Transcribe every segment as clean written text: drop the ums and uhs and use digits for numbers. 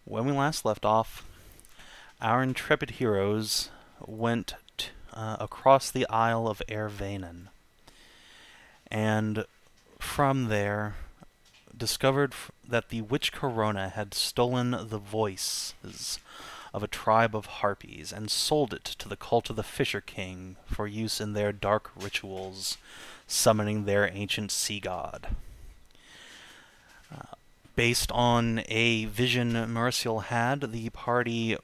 When we last left off, our intrepid heroes went across the Isle of Ervanen, and from there discovered that the witch Corona had stolen the voices of a tribe of harpies and sold it to the cult of the Fisher King for use in their dark rituals, summoning their ancient sea god. Based on a vision Merisiel had, the party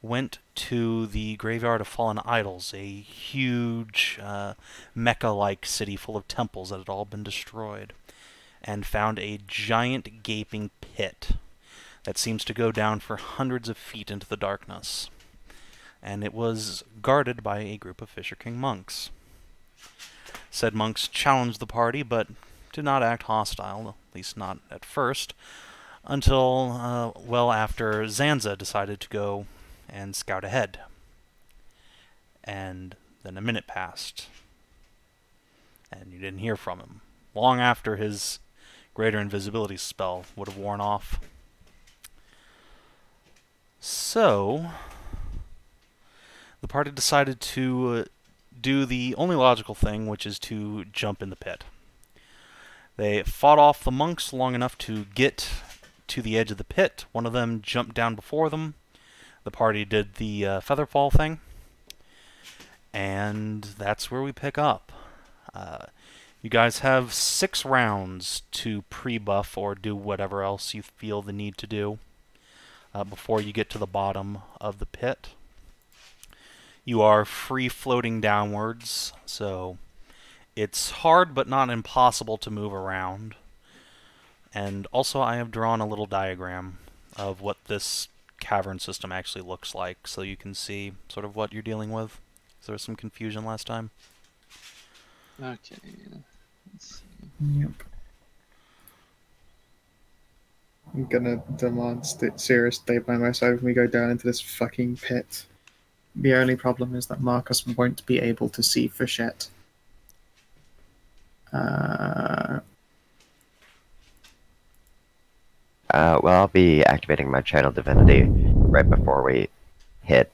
went to the Graveyard of Fallen Idols, a huge Mecca-like city full of temples that had all been destroyed, and found a giant gaping pit that seems to go down for hundreds of feet into the darkness. And it was guarded by a group of Fisher King monks. Said monks challenged the party, but did not act hostile, at least not at first, until well after Zanza decided to go and scout ahead. And then a minute passed, and you didn't hear from him, long after his greater invisibility spell would have worn off. So, the party decided to do the only logical thing, which is to jump in the pit. They fought off the monks long enough to get to the edge of the pit. One of them jumped down before them. The party did the featherfall thing. And that's where we pick up. You guys have 6 rounds to pre-buff or do whatever else you feel the need to do before you get to the bottom of the pit. You are free floating downwards, so it's hard but not impossible to move around. And also I have drawn a little diagram of what this cavern system actually looks like, so you can see sort of what you're dealing with. There was some confusion last time. Okay. Let's see. Yep. I'm gonna demand serious day by my side when we go down into this fucking pit. The only problem is that Marcus won't be able to see Fichette. Well, I'll be activating my channel divinity right before we hit,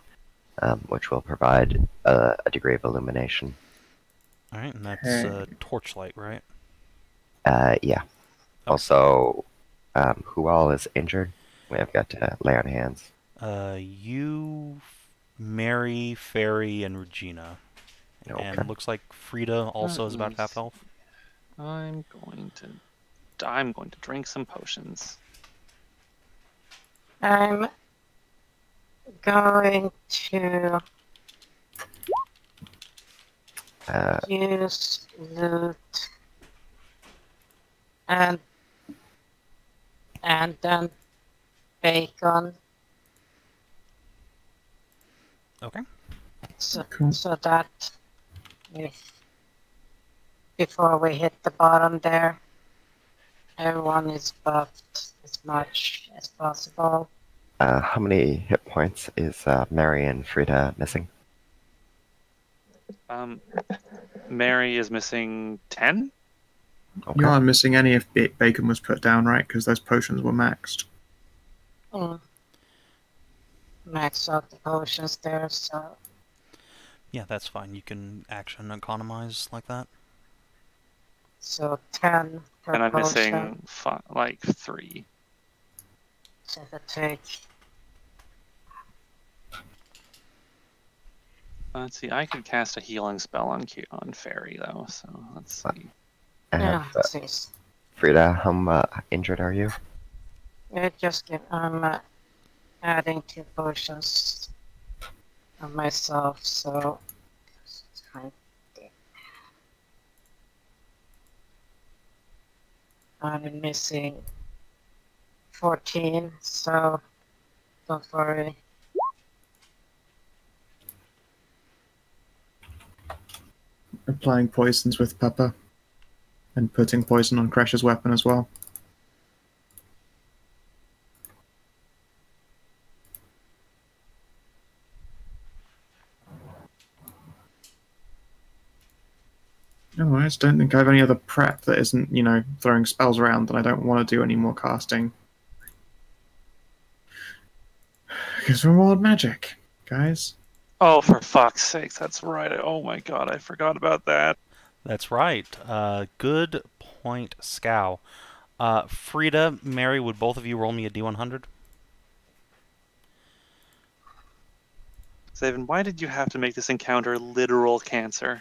which will provide a degree of illumination. Alright, and that's torchlight, right? Yeah. Oh. Also, who all is injured? We have got to lay on hands. You, Mary, Fairy, and Regina. Okay. And it looks like Frida also is about half health. I'm going to drink some potions. I'm going to use loot and then bacon. Okay. So, Cool. so that before we hit the bottom there, everyone is buffed as much as possible. How many hit points is Mary and Frida missing? Mary is missing 10? Okay. You aren't missing any if bacon was put down, right? Because those potions were maxed. Max out the potions there, so Yeah, that's fine. You can action economize like that. 10 per And I'm potion. missing like 3. So if I take Let's see, I could cast a healing spell on Fairy though, so let's see. yeah, And, cease. Frida, how injured are you? I'm adding 2 potions on myself, so I'm missing 14, so don't worry. Applying poisons with pepper. And putting poison on Kreshia's weapon as well. No, I just don't think I have any other prep that isn't, you know, throwing spells around, and I don't want to do any more casting. Because we're wild magic, guys. Oh, for fuck's sake, that's right. Oh my god, I forgot about that. That's right. Good point, Skow. Frida, Mary, would both of you roll me a D100? Savin, why did you have to make this encounter literal cancer?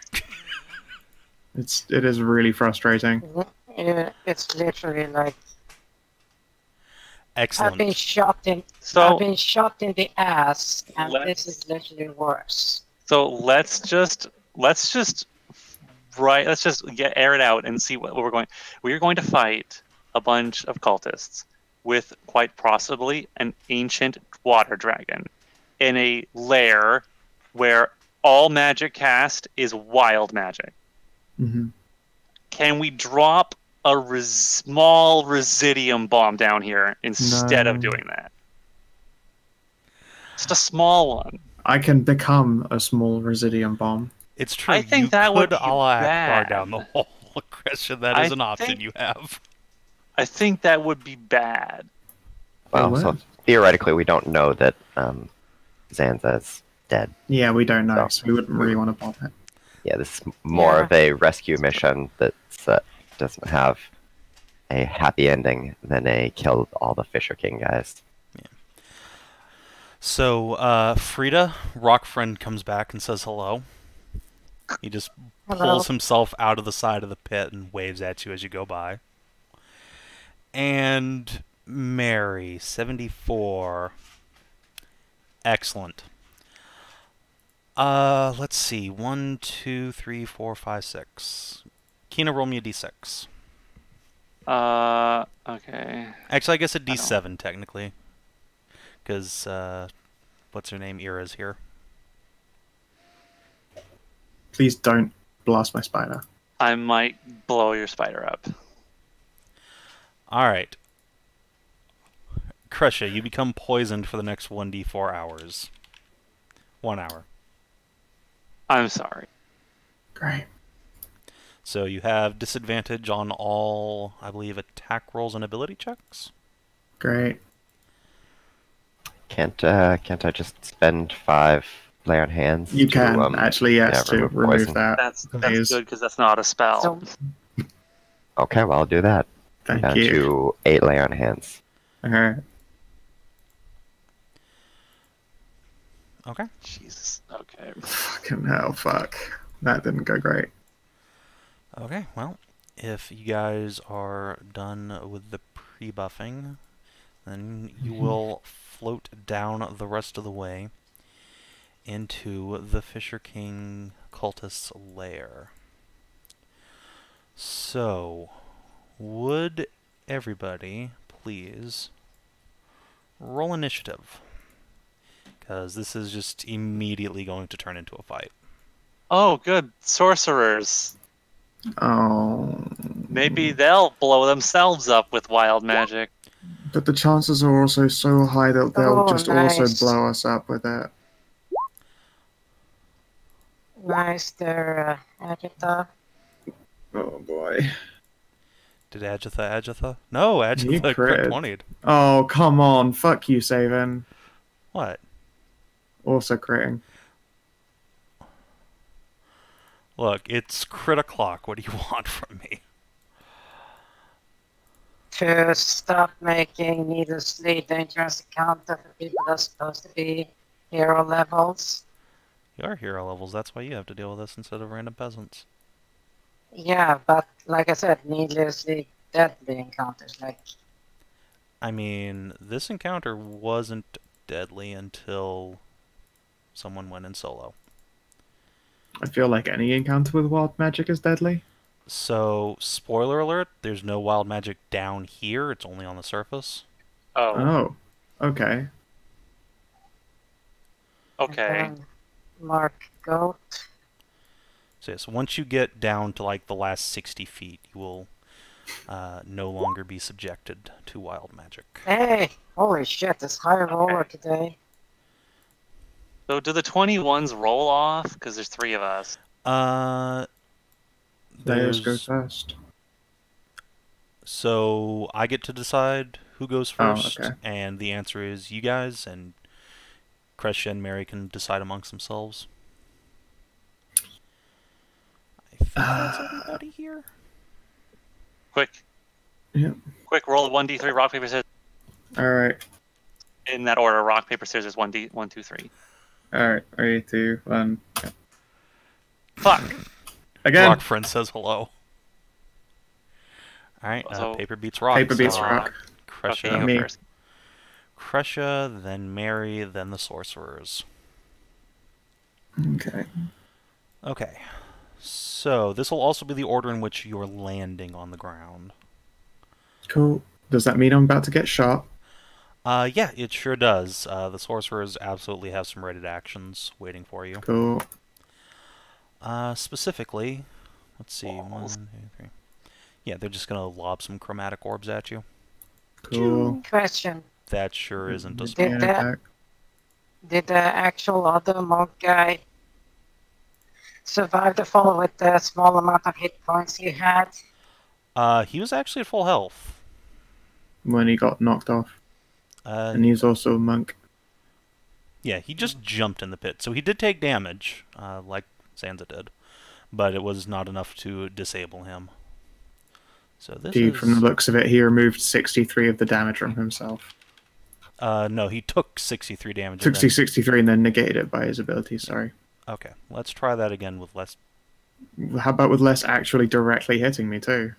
It is really frustrating. Yeah, it's literally like Excellent. I've been shot in the ass, and this is literally worse. So let's just air it out and see what we're going. We are going to fight a bunch of cultists with quite possibly an ancient water dragon in a lair where all magic cast is wild magic. Mm-hmm. Can we drop a small residium bomb down here instead of doing that? Just a small one. I can become a small residium bomb. It's true. I think you that would could be Allah Akbar bad. down the hole, Kreshia. That is an option you have. I think that would be bad. Well, Oh, so wow. theoretically, we don't know that Zanza is dead. Yeah, we don't know, So- so we wouldn't really want to bomb it. Yeah, this is more of a rescue mission that doesn't have a happy ending than a kill all the Fisher King guys. So, Frida, Rock Friend comes back and says hello. He just Hello. pulls himself out of the side of the pit and waves at you as you go by. And Mary, 74. Excellent. Let's see. 1, 2, 3, 4, 5, 6. Kina, roll me a d6. Okay. Actually, I guess a d7, technically. Because, what's her name? Ira's here. Please don't blast my spider. I might blow your spider up. Alright. Kreshia, you become poisoned for the next 1d4 hours. 1 hour. I'm sorry. Great. So you have disadvantage on all, I believe, attack rolls and ability checks? Great. Can't I just spend 5 lay on hands? You to, can, actually, yes, yeah, to remove poison? that. That's Please. good because that's not a spell. So, Okay, well, I'll do that. Thank Down you. to 8 lay on hands. Alright. Okay. Jesus. Okay. Fucking hell, fuck. That didn't go great. Okay, well, if you guys are done with the pre-buffing, then you will float down the rest of the way into the Fisher King cultist's lair. So, would everybody please roll initiative? Because this is just immediately going to turn into a fight. Oh, good. Sorcerers. Oh. Maybe they'll blow themselves up with wild magic. But the chances are also so high that they'll Oh, just nice. also blow us up with it. nice there, Adjatha. Oh boy. Did Adjatha? No, You Adjatha critted. crit 20'd. Oh, come on. Fuck you, Savin. What? Also critting. Look, it's crit o'clock. What do you want from me? To stop making needlessly dangerous encounter for people that's supposed to be hero levels. You are hero levels, that's why you have to deal with this instead of random peasants. Yeah, but like I said, needlessly deadly encounters. Like, I mean, this encounter wasn't deadly until someone went in solo. I feel like any encounter with wild magic is deadly. So, spoiler alert, there's no wild magic down here, it's only on the surface. Oh, Oh. Okay. okay. and then Mark Goat. So yes, once you get down to like the last 60 feet, you will no longer be subjected to wild magic. Hey, holy shit, this high roller today. So do the 21s roll off? Because there's 3 of us. Layers go There's, first. so I get to decide who goes Oh, first, okay. and the answer is you guys, and Kreshia and Mary can decide amongst themselves. I think that's everybody here. Quick. Yeah. Quick, roll a 1d3 rock, paper, scissors. Alright. In that order, rock, paper, scissors, 1d, 1, 2, 3. Alright, 3, 2, 1. Fuck! Again! Rock friend says hello. Alright, So- paper beats rock. Paper beats so rock. Kreshia, Okay, you Me. go first. Kreshia, then Mary, then the sorcerers. Okay. Okay. So, this will also be the order in which you're landing on the ground. Cool. Does that mean I'm about to get shot? Yeah, it sure does. The sorcerers absolutely have some ready actions waiting for you. Cool. Specifically, let's see, Balls. 1, 2, 3. Yeah, they're just gonna lob some chromatic orbs at you. Cool. Question. That sure isn't a Did spell. that- Attack. Did the actual other monk guy survive the fall with the small amount of hit points he had? He was actually at full health. When he got knocked off. And he's also a monk. Yeah, he just jumped in the pit, so he did take damage, like Zanza did, but it was not enough to disable him. So this Dude, is... from the looks of it, he removed 63 of the damage from himself. no, he took 63 damage. 63 and then negated it by his ability, sorry. Okay, let's try that again with less... How about with less actually directly hitting me, too?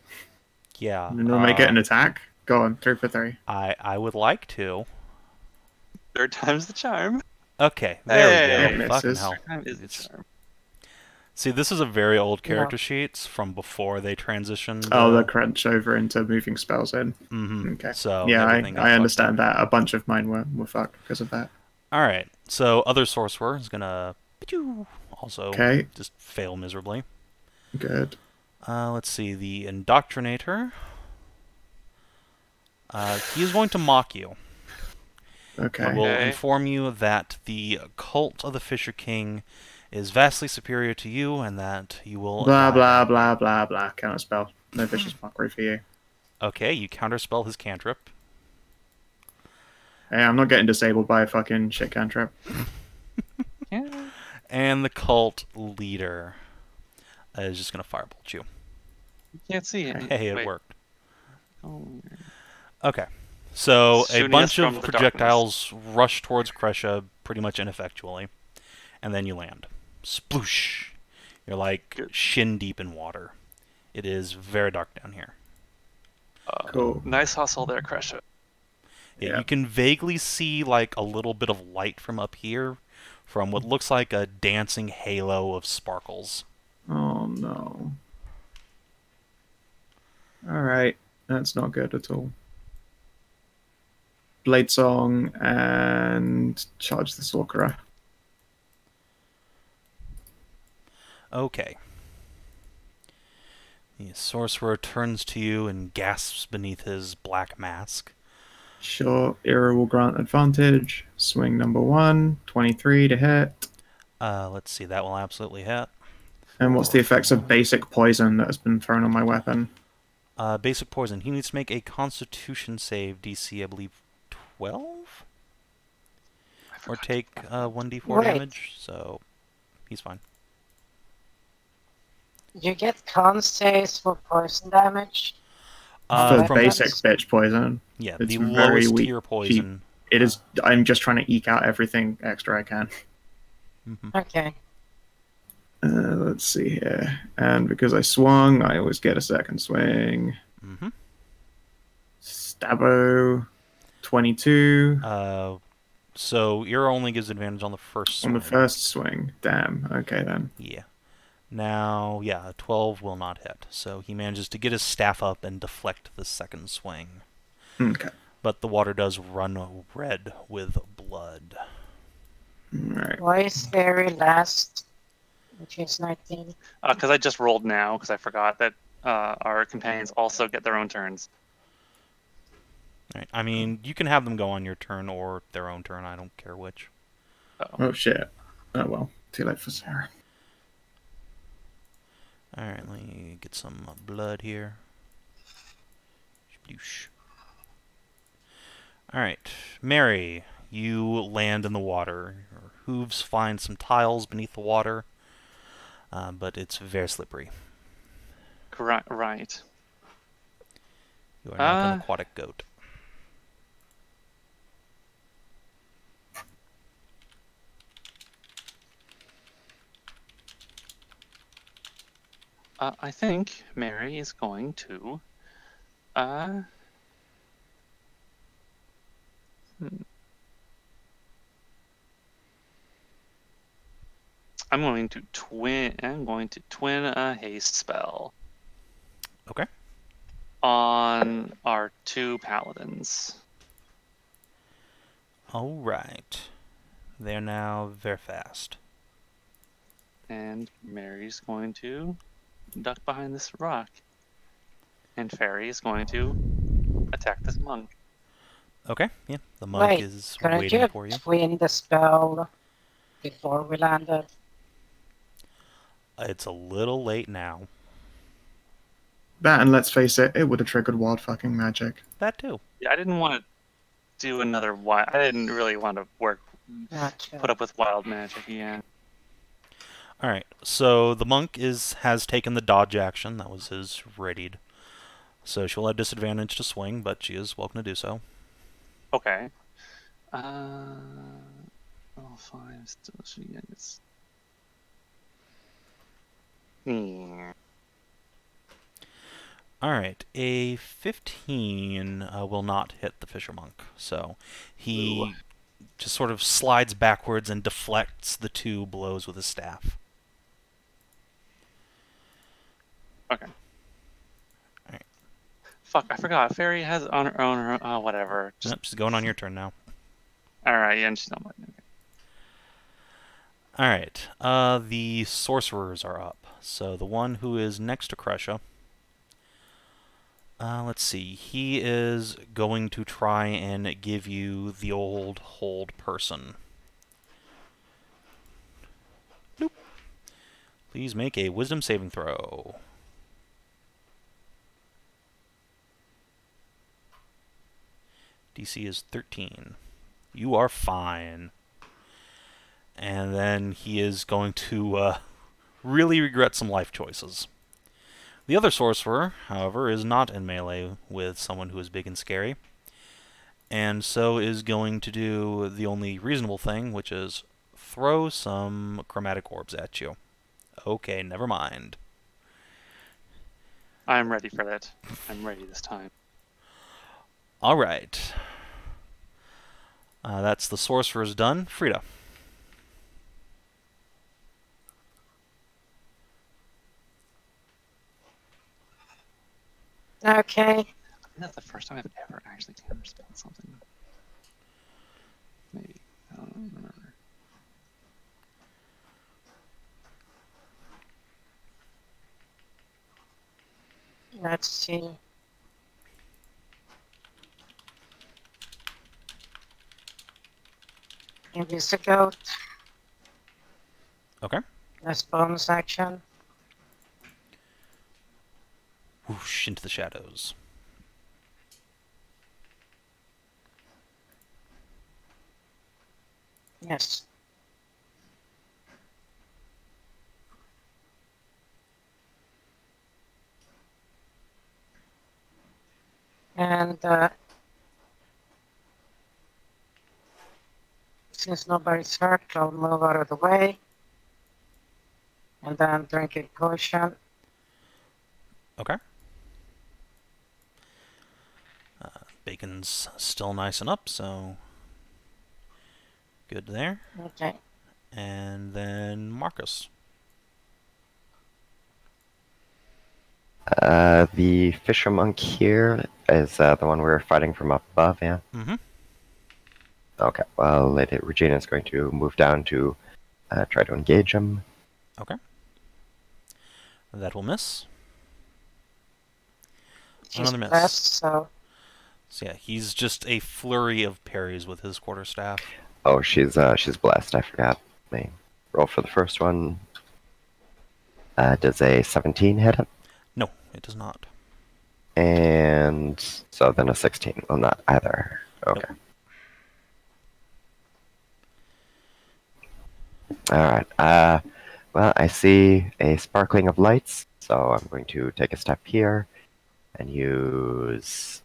Yeah. And when I get an attack? Go on, 3 for 3. I would like to. Third time's the charm. Okay, there Hey, we go. it Fucking misses. hell. Time is the It's- charm. See, this is a very old character sheets from before they transitioned. Oh, the crunch over into moving spells in. Mhm. Okay. So Yeah, everything got I fucked understand that. A bunch of mine were fucked because of that. Alright, so other sorcerer is gonna also Okay. just fail miserably. Good. Let's see, the Indoctrinator. He is going to mock you. Okay. He will Okay. inform you that the cult of the Fisher King is vastly superior to you, and that you will Blah, die. blah, blah, blah, blah. Counterspell. No vicious mockery for you. Okay, you counterspell his cantrip. Hey, I'm not getting disabled by a fucking shit cantrip. Yeah. And the cult leader is just going to firebolt you. You can't see it. Hey, it Wait. worked. Oh. Okay. So a Shooting bunch us from of the projectiles rush towards Kreshia pretty much ineffectually, and then you land. Sploosh! You're like Good. shin deep in water. It is very dark down here. Cool. Nice hustle there, Kreshia. Yeah, you can vaguely see like a little bit of light from up here, from what looks like a dancing halo of sparkles. Oh, no. Alright. That's not good at all. Blade Song and charge the Sorcerer. Okay. The sorcerer turns to you and gasps beneath his black mask. Sure, Era will grant advantage. Swing number 1, 23 to hit. Let's see, that will absolutely hit. And what's the effects of basic poison that has been thrown on my weapon? Basic poison. He needs to make a Constitution save, DC, I believe, 12? Or take 1d4 Wait. damage, so he's fine. You get con saves for poison damage. For From basic bitch poison. yeah, it's the very lowest weak, tier poison. It is. I'm just trying to eke out everything extra I can. Okay. Let's see here. And because I swung, I always get a second swing. Mm-hmm. Stabbo. 22. So Ear only gives advantage on the first swing. On the first swing. Damn. Okay then. Yeah. Now, yeah, a 12 will not hit. So he manages to get his staff up and deflect the second swing. Okay. But the water does run red with blood. Alright. Why is very last, which is 19? Because I just rolled now, because I forgot that our companions also get their own turns. Right. I mean, you can have them go on your turn or their own turn. I don't care which. Oh shit. Oh well. Too late for Sarah. Alright, let me get some blood here. Sploosh. Alright, Mary, You land in the water. Your hooves find some tiles beneath the water, but it's very slippery. Right. You are not an aquatic goat. I think Mary is going to. I'm going to twin a haste spell. Okay. On our 2 paladins. All right. They're now very fast. And Mary's going to duck behind this rock. And Fairy is going to attack this monk. Okay, yeah. The monk Wait, is couldn't waiting you for you. twin the spell before we landed? It's a little late now. That, and let's face it, it would have triggered wild fucking magic. That too. Yeah, I didn't want to do another wild. I didn't really want to Gotcha. put up with wild magic. Yeah. All right. So the monk has taken the dodge action. That was his readied. So she'll have disadvantage to swing, but she is welcome to do so. Okay. Oh, 5 still. She gets. All right. A 15 will not hit the fisher monk. So he just sort of slides backwards and deflects the 2 blows with his staff. Okay. Alright. Fuck, I forgot. Fairy has on her own. Whatever. Nope, she's going on your turn now. Alright, yeah, and she's not mine. Okay. Alright. The sorcerers are up. So the one who is next to Kreshia. Let's see. He is going to try and give you the old hold person. Nope. Please make a wisdom saving throw. DC is 13. You are fine. And then he is going to really regret some life choices. The other sorcerer, however, is not in melee with someone who is big and scary, and so is going to do the only reasonable thing, which is throw some chromatic orbs at you. Okay, never mind. I'm ready for that. I'm ready this time. Alright. That's the sorcerer's done. Frida. Okay. I think that's the first time I've ever actually counterspelled something. Maybe. I don't remember. Let's see. Maybe it's a goat. Okay. That's bonus action. Whoosh, into the shadows. Yes. And since nobody's hurt, I'll move out of the way. And then drink a potion. Okay. Bacon's still nice and up, so good there. Okay. And then Marcus. The fisher monk here is the one we were fighting from up above, yeah? Mm-hmm. Okay, well, Regina's going to move down to try to engage him. Okay. That will miss. She's Another miss. blessed, so So yeah, he's just a flurry of parries with his quarterstaff. Oh, she's blessed, I forgot. Let me roll for the first one. Does a 17 hit him? No, it does not. And so then a 16 will not either. Okay. Nope. Alright. Well, I see a sparkling of lights, so I'm going to take a step here and use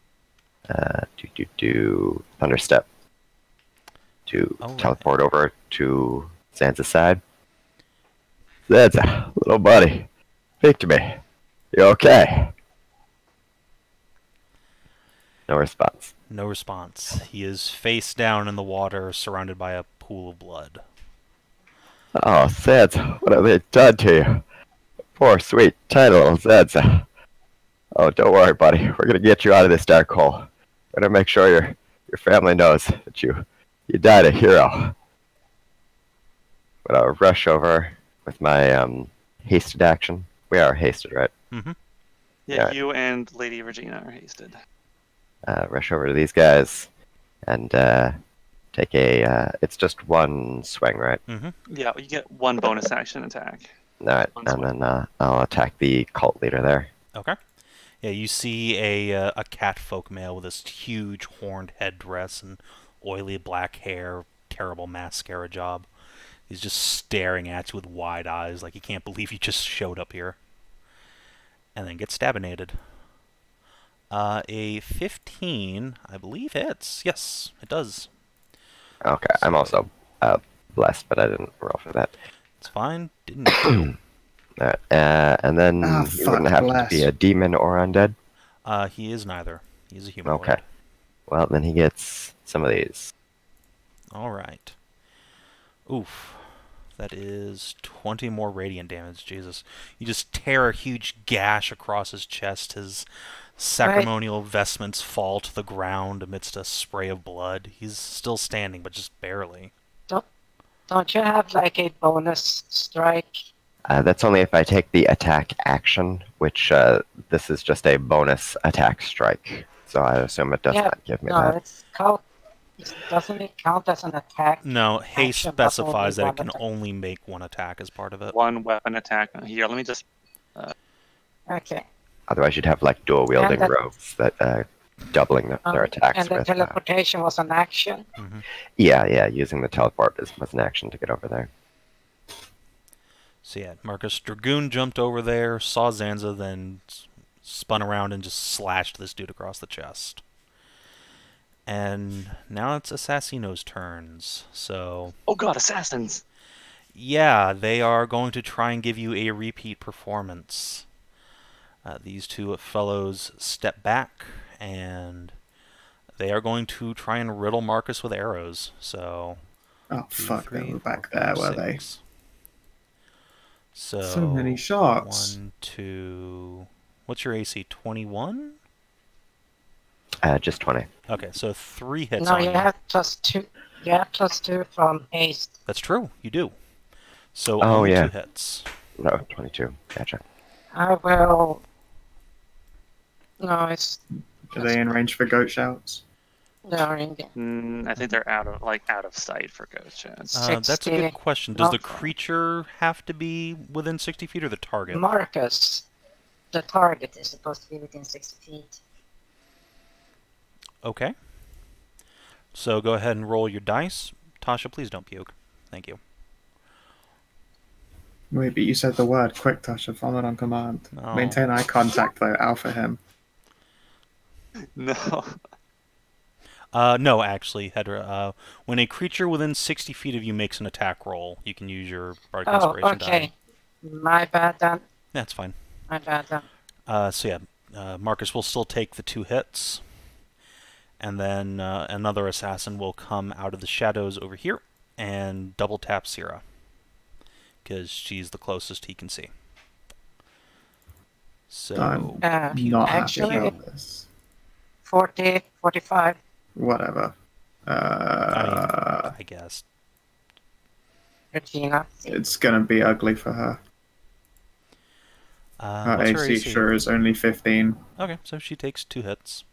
Thunder Step to Alright. teleport over to Zanza's side. Zanza, little buddy, speak to me. You okay? No response. No response. He is face down in the water, surrounded by a pool of blood. Oh, Zanza, what have they done to you? Poor, sweet, tiny little Zanza. Oh, don't worry, buddy. We're gonna get you out of this dark hole. We're gonna make sure your family knows that you died a hero. But I'll rush over with my hasted action. We are hasted, right? Mm-hmm. Yeah, Yeah. you and Lady Regina are hasted. Rush over to these guys and take a. It's just one swing, right? Mm-hmm. Yeah, you get one bonus action attack. All right, One and swing. then I'll attack the cult leader there. Okay. Yeah, you see a cat folk male with this huge horned headdress and oily black hair, terrible mascara job. He's just staring at you with wide eyes like he can't believe you just showed up here. And then gets stabinated. A 15, I believe hits. Yes, it does. Okay, I'm also blessed, but I didn't roll for that. It's fine. Didn't do. All right, and then Ah, he wouldn't fuck, happen bless. to be a demon or undead. He is neither. He's a humanoid. Okay. Well, then he gets some of these. All right. Oof. That is 20 more radiant damage. Jesus. You just tear a huge gash across his chest. His sacramental vestments fall to the ground amidst a spray of blood. He's still standing, but just barely. Don't you have like a bonus strike? That's only if I take the attack action, which this is just a bonus attack strike. So I assume it does Yeah, not give me No, that. it's count. Doesn't it count as an attack? No, haste Action, but specifies only that it one can attack. only make one attack as part of it. One weapon attack. Here, let me just. Okay. Otherwise, you'd have like dual wielding that- rogues that doubling their attacks And the with. teleportation was an action. Mm-hmm. Yeah, using the teleport was an action to get over there. So yeah, Marcus Dragoon jumped over there, saw Zanza, then spun around and just slashed this dude across the chest. And now it's Assassino's turns. So Oh god, assassins! yeah, they are going to try and give you a repeat performance. These two fellows step back, and they are going to try and riddle Marcus with arrows. So Oh, 2, fuck, they 3, were back 4, there, 5, were they? 6. So So many shots. 1, 2. What's your AC? 21? Just 20. Okay, so 3 hits No, on you you. have +2. You have +2 from haste. That's true. You do. So Oh, only yeah. 2 hits. No, 22. Gotcha. I will. No, it's Are they in range for goat shouts? during the I think they're out of sight for ghost shots. That's a 60. good question. Does the Okay. creature have to be within 60 feet or the target? Marcus. The target is supposed to be within 60 feet. Okay. So go ahead and roll your dice. Tasha, please don't puke. Thank you. Wait, but you said the word quick touch of vomit on command. No. Maintain eye contact though, alpha him. No. No, actually, Hedrah. When a creature within 60 feet of you makes an attack roll, you can use your Bardic Oh, Inspiration okay. die. My bad then. That's fine. My bad then. So yeah, Marcus will still take the 2 hits. And then another assassin will come out of the shadows over here and double tap Syrah. Because she's the closest he can see. So, I'm Actually- not happy about this. 40, 45. Whatever. I guess. Regina. It's gonna be ugly for her. Her What's her AC AC? sure is only 15. Okay, so she takes 2 hits.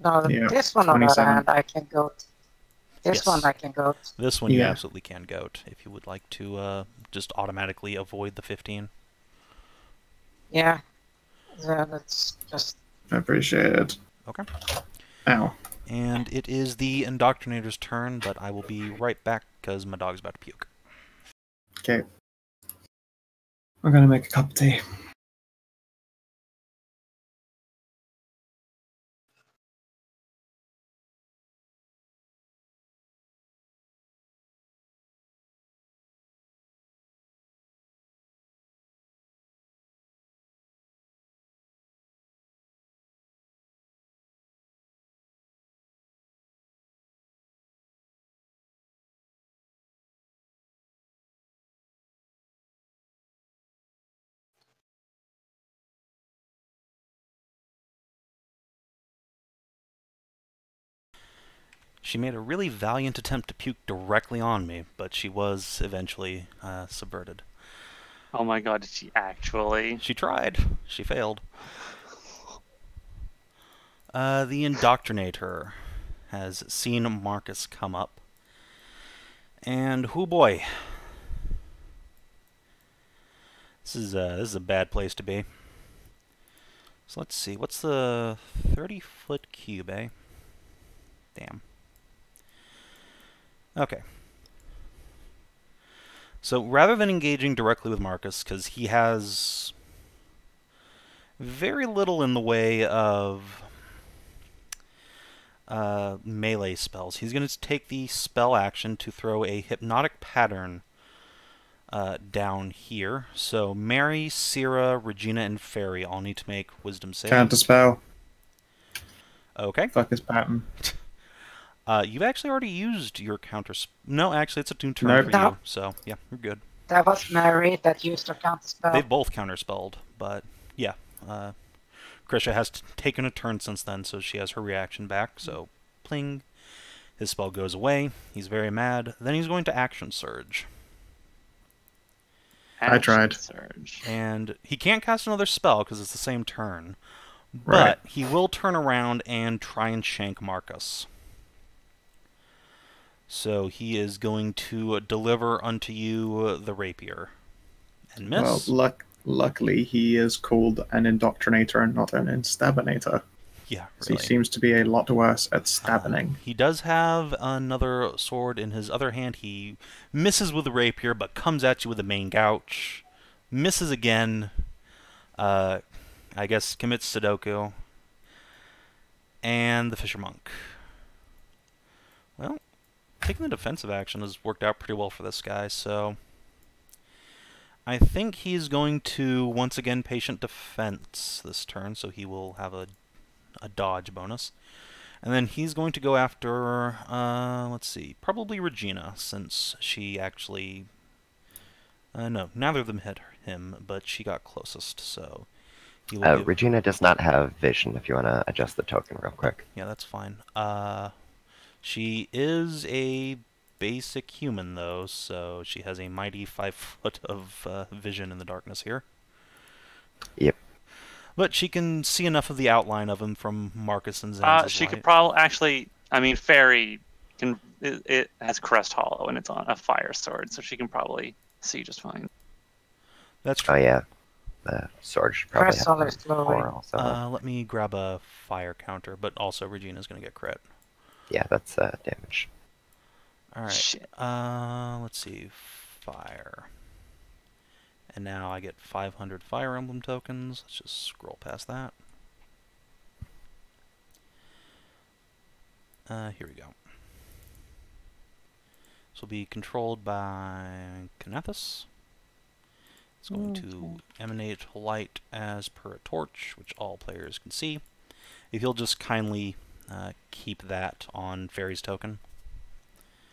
No, Yeah, this one on the other 27. hand, I can go. This Yes. one I can go. This one you Yeah. absolutely can goat if you would like to just automatically avoid the 15. Yeah. So that's just. Appreciated. Okay. Ow. And it is the Indoctrinator's turn, but I will be right back because my dog's about to puke. Okay. I'm gonna make a cup of tea. She made a really valiant attempt to puke directly on me, but she was eventually subverted. Oh my god, did she actually? She tried. She failed. The Indoctrinator has seen Marcus come up. And, oh boy. This is a bad place to be. So let's see, what's the 30-foot cube, eh? Damn. Okay. So rather than engaging directly with Marcus, because he has very little in the way of melee spells, he's going to take the spell action to throw a hypnotic pattern down here. So Mary, Sierra, Regina, and Fairy all need to make wisdom saves. Counter spell. Okay. Fuck his pattern. You've actually already used your counter. No, actually, it's a new turn Nope. for No. you. So yeah, you're good. That was Mary that used her counterspell. They've both counterspelled, but yeah. Kreshia has taken a turn since then, so she has her reaction back. So, pling. His spell goes away. He's very mad. Then he's going to action surge. I tried. Surge. And he can't cast another spell because it's the same turn. Right. But he will turn around and try and shank Marcus. So he is going to deliver unto you the rapier. And miss. Well, luckily he is called an Indoctrinator and not an Instabinator. Yeah, So really. he seems to be a lot worse at stabbing. He does have another sword in his other hand. He misses with the rapier, but comes at you with the main gouch. Misses again. I guess commits Sudoku. And the Fisher Monk. Well, taking the defensive action has worked out pretty well for this guy, so I think he's going to once again patient defense this turn, so he will have a dodge bonus. And then he's going to go after, let's see, probably Regina, since she actually... no, neither of them hit him, but she got closest, so... He will give... Regina does not have vision, if you want to adjust the token real quick. Yeah, that's fine. She is a basic human, though, so she has a mighty 5 foot of vision in the darkness here. Yep. But she can see enough of the outline of him from Marcus and Zanza's She light. could probably actually. I mean, Fairy can. It has Crest Hollow and it's on a fire sword, so she can probably see just fine. That's true. Oh yeah, the sword should probably Crest have Hollow is slowly. four also. Let me grab a fire counter, but also Regina's going to get crit. Yeah, that's damage. Alright, Shit. let's see, fire. And now I get 500 Fire Emblem tokens. Let's just scroll past that. Here we go. This will be controlled by Kinathis. It's going to emanate light as per a torch, which all players can see. If you'll just kindly keep that on Fairy's token.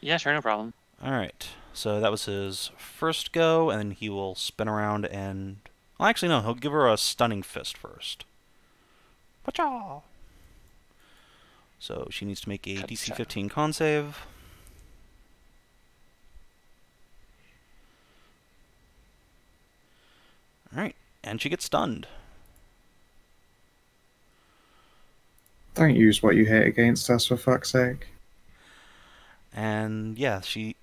Yeah, sure, no problem. Alright, so that was his first go, and then he will spin around and... Well, actually, no, he'll give her a Stunning Fist first. Pacha! So she needs to make a DC 15 con save. Alright, and she gets stunned. Don't use what you hate against us, for fuck's sake. And yeah, he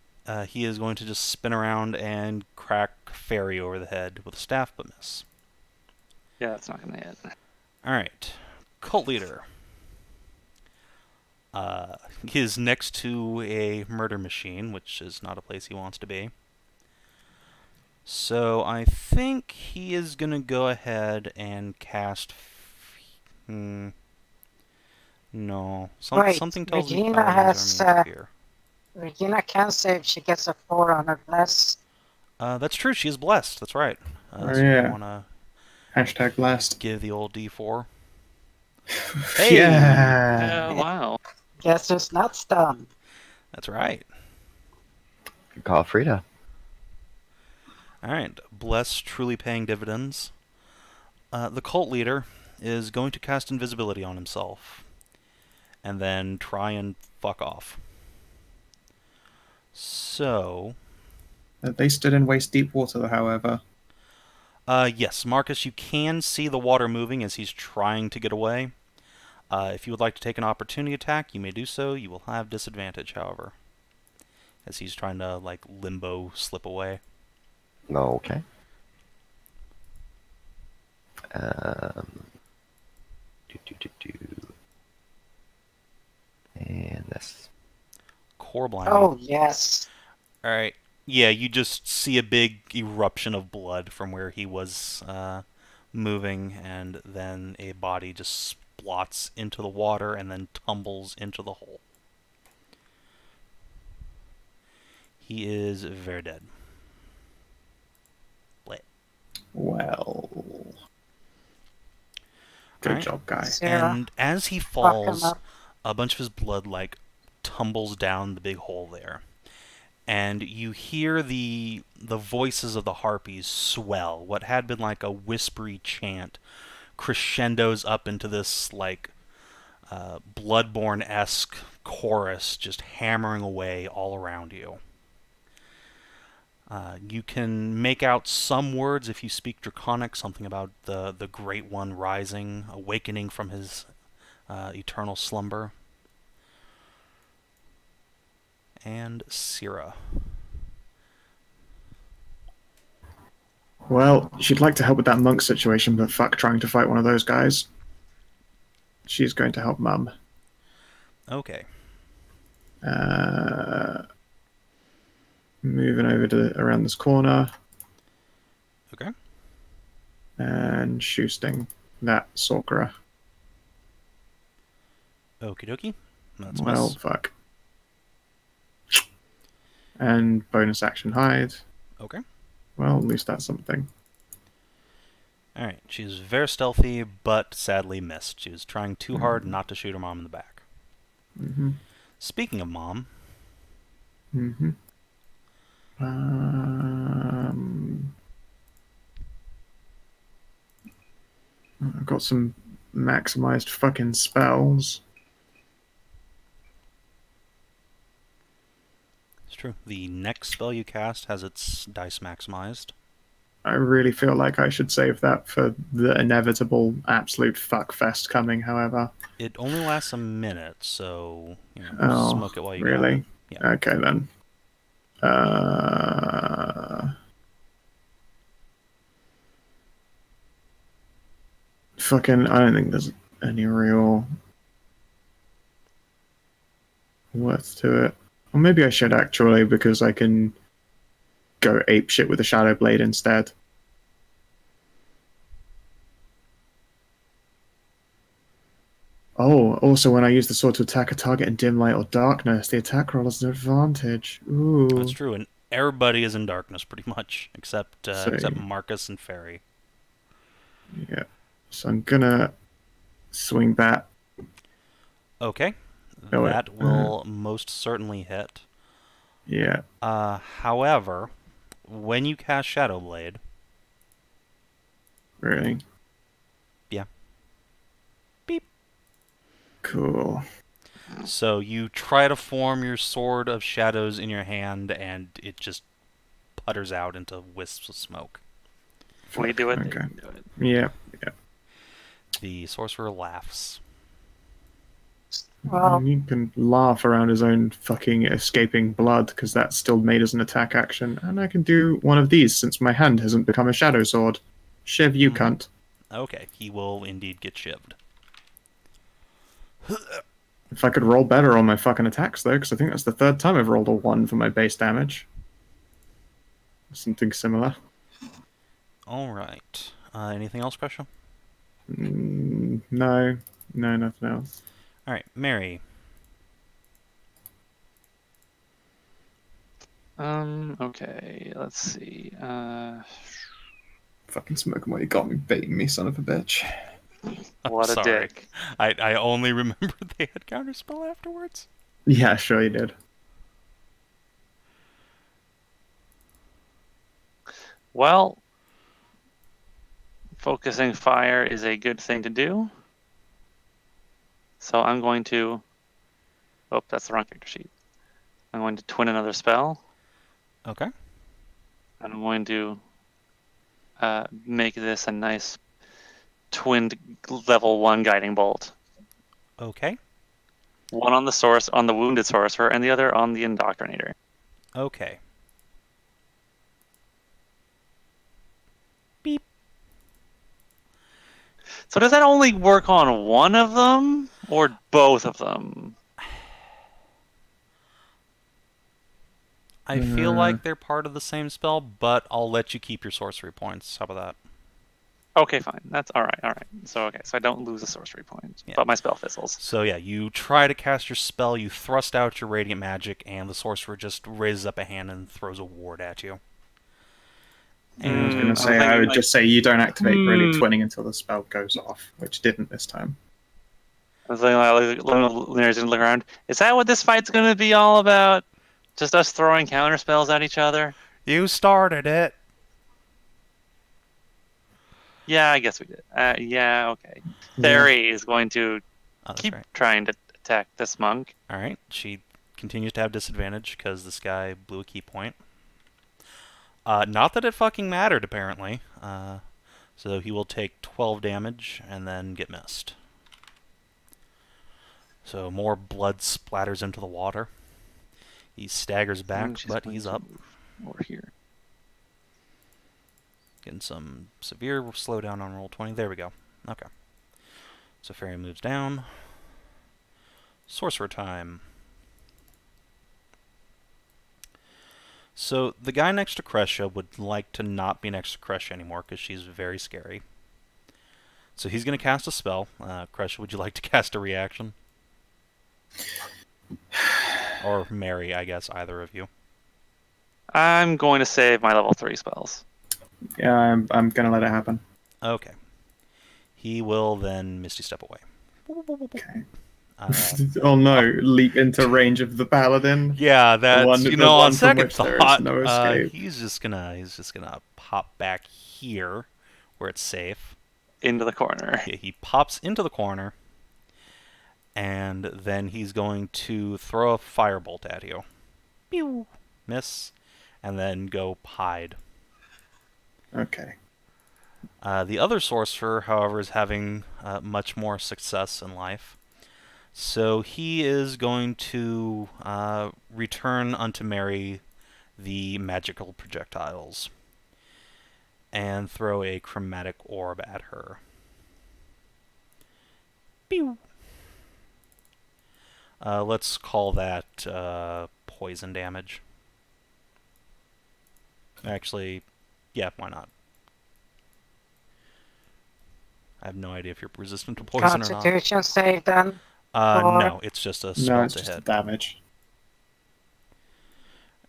is going to just spin around and crack Fairy over the head with a staff, but miss. Yeah, that's not gonna hit. Alright, Cult Leader. He is next to a murder machine, which is not a place he wants to be. So I think he is going to go ahead and cast... No. Wait, Something tells me Regina Paladins has, are immune to fear. Regina can save. She gets a 4 on her bless. That's true. She is blessed. That's right. Oh, So you yeah. want to Hashtag blast. give the old D4. Yeah. Wow. Guess who's not stunned? That's right. Good call, Frida. All right. Bless truly paying dividends. The cult leader is going to cast invisibility on himself. And then try and fuck off. So... They stood in waist deep water, however. yes, Marcus, you can see the water moving as he's trying to get away. If you would like to take an opportunity attack, you may do so. You will have disadvantage, however, as he's trying to, like, limbo slip away. Okay. Do. And this. Core blinding. Oh, yes. Alright. Yeah, you just see a big eruption of blood from where he was moving, and then a body just splots into the water and then tumbles into the hole. He is very dead. Blit. Well. Good Alright. job, guy. Sarah, And as he fuck falls, him up. a bunch of his blood, like, tumbles down the big hole there. And you hear the voices of the harpies swell. What had been like a whispery chant crescendos up into this, like, Bloodborne-esque chorus just hammering away all around you. You can make out some words if you speak Draconic, something about the Great One rising, awakening from his eternal slumber. And Syrah. Well, she'd like to help with that monk situation, but fuck trying to fight one of those guys. She's going to help Mum. Okay. Moving over to around this corner Okay. and shooting that Sorceress. Okie dokie. That's Well, miss. fuck. And bonus action hide. Okay. Well, at least that's something. Alright. She's very stealthy, but sadly missed. She was trying too hard not to shoot her mom in the back. Mm-hmm. Speaking of mom, Mm-hmm. I've got some maximized fucking spells. it's true. The next spell you cast has its dice maximized. I really feel like I should save that for the inevitable absolute fuckfest coming, however. It only lasts a minute, so Oh, smoke it while you really? got it. Yeah. Okay, then. Fucking, I don't think there's any real worth to it. Or maybe I should actually, because I can go apeshit with a Shadow Blade instead. Oh, also when I use the sword to attack a target in dim light or darkness, the attack roll has an advantage. Ooh. That's true, and everybody is in darkness pretty much, except See. Marcus and Fairy. Yeah. So I'm gonna swing that. Okay. Oh, wait. That will most certainly hit. Yeah. However, when you cast Shadow Blade, Really? Yeah. Beep. Cool. So you try to form your sword of shadows in your hand, and it just putters out into wisps of smoke. We do it. Okay. Do it. Yeah. Yeah. The sorcerer laughs. Well, You can laugh around his own fucking escaping blood, because that's still made as an attack action. And I can do one of these since my hand hasn't become a shadow sword. Shiv, you cunt. Okay, he will indeed get shivved. If I could roll better on my fucking attacks, though, because I think that's the third time I've rolled a 1 for my base damage. Something similar. All right. Anything else, Kreshia? No, nothing else. All right, Mary. Okay, let's see. Fucking smoke 'em while you got me, baiting me, son of a bitch. What a Sorry. dick. I only remembered they had counterspell afterwards. Yeah, sure you did. Well, focusing fire is a good thing to do. So I'm going to... Oh, that's the wrong character sheet. I'm going to twin another spell. Okay. And I'm going to make this a nice twinned level 1 guiding bolt. Okay. One on the wounded sorcerer, and the other on the indoctrinator. Okay. Beep. So does that only work on one of them, or both of them? I feel like they're part of the same spell, but I'll let you keep your sorcery points. How about that? Okay, fine. That's all right. So I don't lose a sorcery point, Yeah. but my spell fizzles. So yeah, you try to cast your spell, you thrust out your radiant magic, and the sorcerer just raises up a hand and throws a ward at you. I was going I'm to say, I thinking, would like, just say you don't activate really twinning until the spell goes off, which didn't this time. I was like, Leonard's gonna look around. Is that what this fight's gonna be all about? Just us throwing counter spells at each other? You started it. Yeah, I guess we did. Yeah, okay. Theory is going to Oh, that's keep right. trying to attack this monk. All right. She continues to have disadvantage because this guy blew a key point. Not that it fucking mattered, apparently. So he will take 12 damage and then get missed. So more blood splatters into the water. He staggers back, but he's up. Over here. Getting some severe slowdown on roll 20. There we go. Okay. So Fairy moves down. Sorcerer time. So the guy next to Kreshia would like to not be next to Kreshia anymore because she's very scary. So he's going to cast a spell. Kreshia, would you like to cast a reaction? Or Mary, I guess, either of you. I'm going to save my level 3 spells. Yeah, I'm going to let it happen. Okay. He will then Misty Step away. Okay. Oh no, leap into range of the Paladin. Yeah, that's the on one from second which there is thought, no escape. he's just gonna pop back here where it's safe. Into the corner. Yeah, he pops into the corner, and then he's going to throw a firebolt at you. Pew! Miss, and then go hide. Okay. The other sorcerer, however, is having much more success in life. So he is going to return unto Mary the magical projectiles and throw a chromatic orb at her. Pew! Let's call that poison damage. Actually, yeah, why not? I have no idea if you're resistant to poison or not. Constitution save then. No, it's just a spell No, it's to just hit. damage.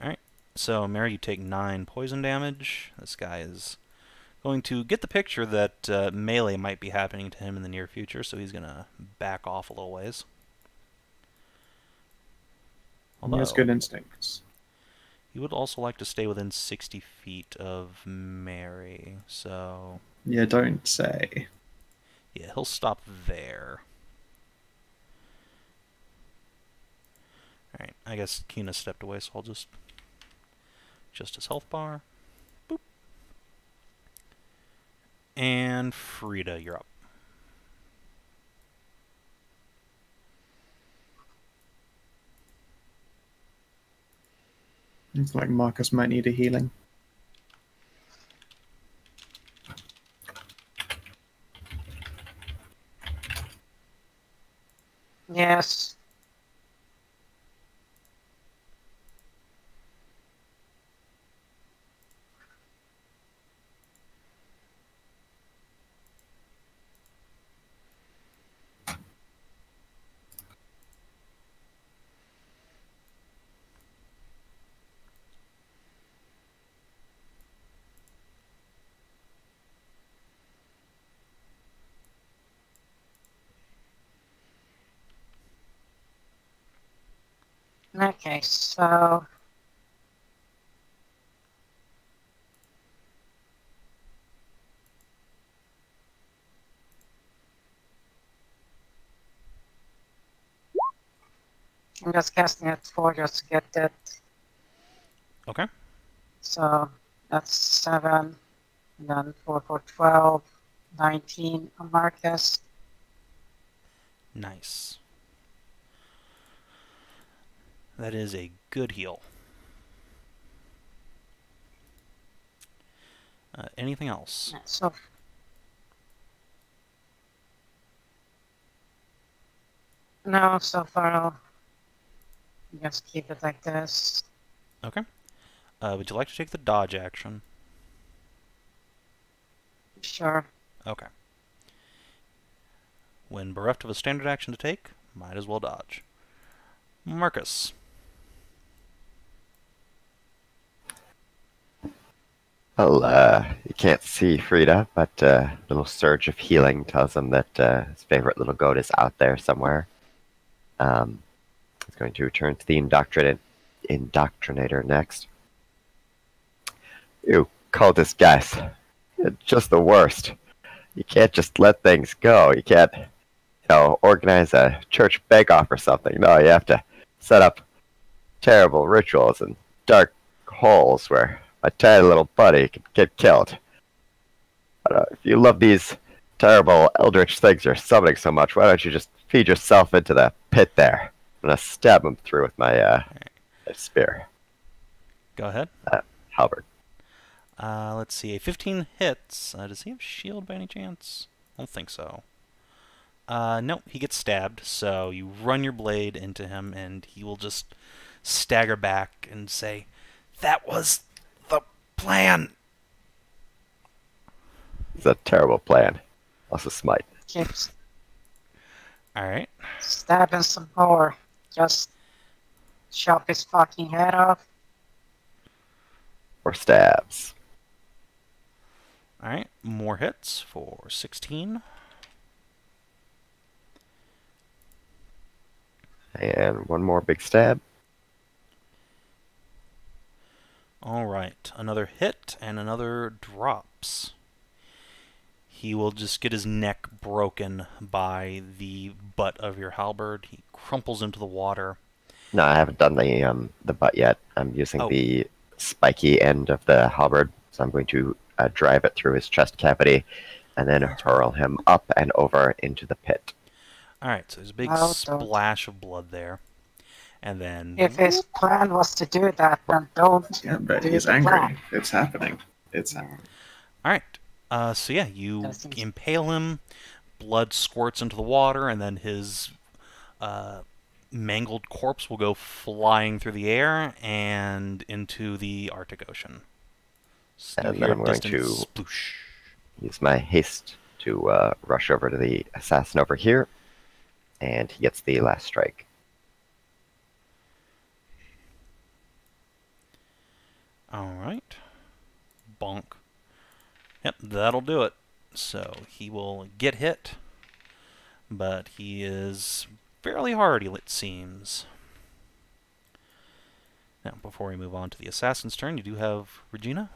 Alright, so Mary, you take 9 poison damage. This guy is going to get the picture that melee might be happening to him in the near future, so he's going to back off a little ways. He has good instincts. He would also like to stay within 60 feet of Mary, so... Yeah, don't say. Yeah, he'll stop there. Alright, I guess Kina stepped away, so I'll just his health bar. Boop. And Frida, you're up. It's like Marcus might need a healing. Yes. Okay, so I'm just casting it 4 just to get it. Okay. So that's 7, and then 4 for 12, 19 on Marcus. Nice. That is a good heal. Anything else? So no, so far I'll just keep it like this. Okay. Would you like to take the dodge action? Sure. Okay. When bereft of a standard action to take, might as well dodge. Marcus. Well, you can't see Frida, but a little surge of healing tells him that his favorite little goat is out there somewhere. He's going to return to the Indoctrinator next. You cultist guys, you're just the worst. You can't just let things go. You can't, organize a church bake-off or something. No, you have to set up terrible rituals and dark holes where my tiny little buddy could get killed. If you love these terrible eldritch things you're summoning so much, why don't you just feed yourself into the pit there? I'm gonna stab him through with my spear. Go ahead. Halberd. Let's see. A 15 hits. Does he have shield by any chance? I don't think so. Nope, he gets stabbed, so you run your blade into him, and he will just stagger back and say, "That was the plan!" It's a terrible plan. Also smite. Keeps Alright. stabbing some more. Just chop his fucking head off. Or stabs. Alright, more hits for 16. And one more big stab. Alright, another hit and another drops. He will just get his neck broken by the butt of your halberd. He crumples into the water. No, I haven't done the butt yet. I'm using the spiky end of the halberd, so I'm going to drive it through his chest cavity and then hurl him up and over into the pit. Alright, so there's a big splash of blood there. And then... If his plan was to do that, then don't. Yeah, but do he's the angry. plan. It's happening. It's happening. Alright, so yeah, you impale him, blood squirts into the water, and then his mangled corpse will go flying through the air and into the Arctic Ocean. So And then I'm going to sploosh. use my haste to rush over to the assassin over here, and he gets the last strike. Alright. Bonk. Yep, that'll do it. So he will get hit, but he is fairly hardy, it seems. Now, before we move on to the assassin's turn, you do have Regina.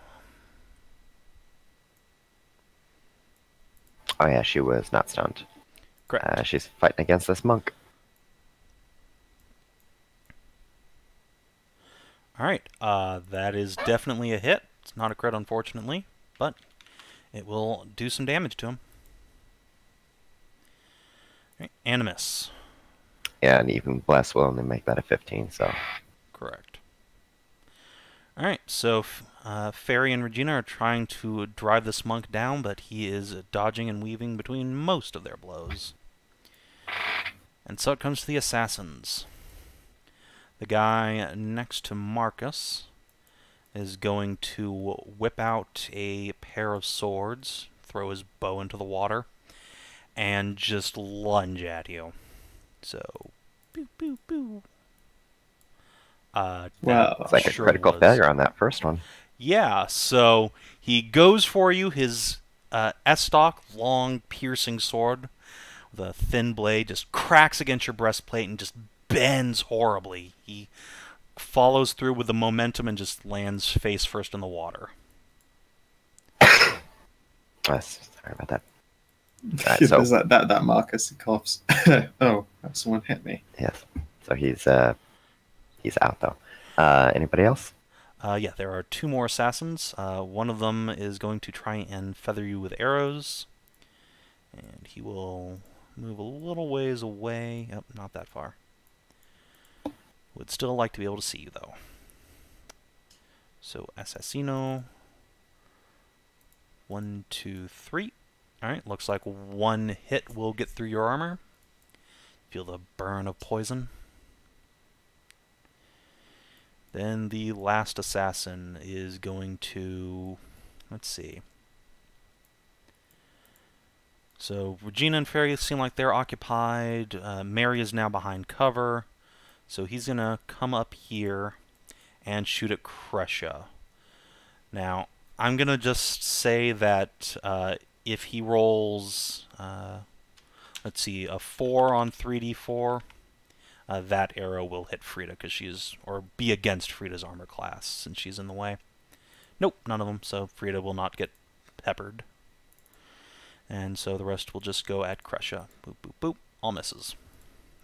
Oh yeah, she was not stunned. Correct. She's fighting against this monk. Alright, that is definitely a hit. It's not a crit, unfortunately, but it will do some damage to him. Right, and a miss. Yeah, and even Bless will only make that a 15, so... Correct. Alright, so Fairy and Regina are trying to drive this monk down, but he is dodging and weaving between most of their blows. And so it comes to the assassins. The guy next to Marcus is going to whip out a pair of swords, throw his bow into the water, and just lunge at you. So, boo, boo, boo. Wow. It's like a critical failure on that first one. Yeah, so he goes for you, his S-stock, long, piercing sword with a thin blade just cracks against your breastplate and just bends horribly. He follows through with the momentum and just lands face first in the water. Sorry about that. Right, so There's that Marcus, he coughs. Oh, someone hit me. yes, so he's out though. Anybody else? Yeah, there are 2 more assassins. One of them is going to try and feather you with arrows. And he will move a little ways away. Yep, not that far. Would still like to be able to see you, though. So, Assassino. 1, 2, 3. Alright, looks like 1 hit will get through your armor. Feel the burn of poison. Then the last assassin is going to... Let's see. So Regina and Fairy seem like they're occupied. Mary is now behind cover. So he's going to come up here and shoot at Kreshia. Now, I'm going to just say that if he rolls, let's see, a 4 on 3d4, that arrow will hit Frida, because she's, or be against Frida's armor class, since she's in the way. Nope, none of them, so Frida will not get peppered. And so the rest will just go at Kreshia. Boop, boop, boop. All misses,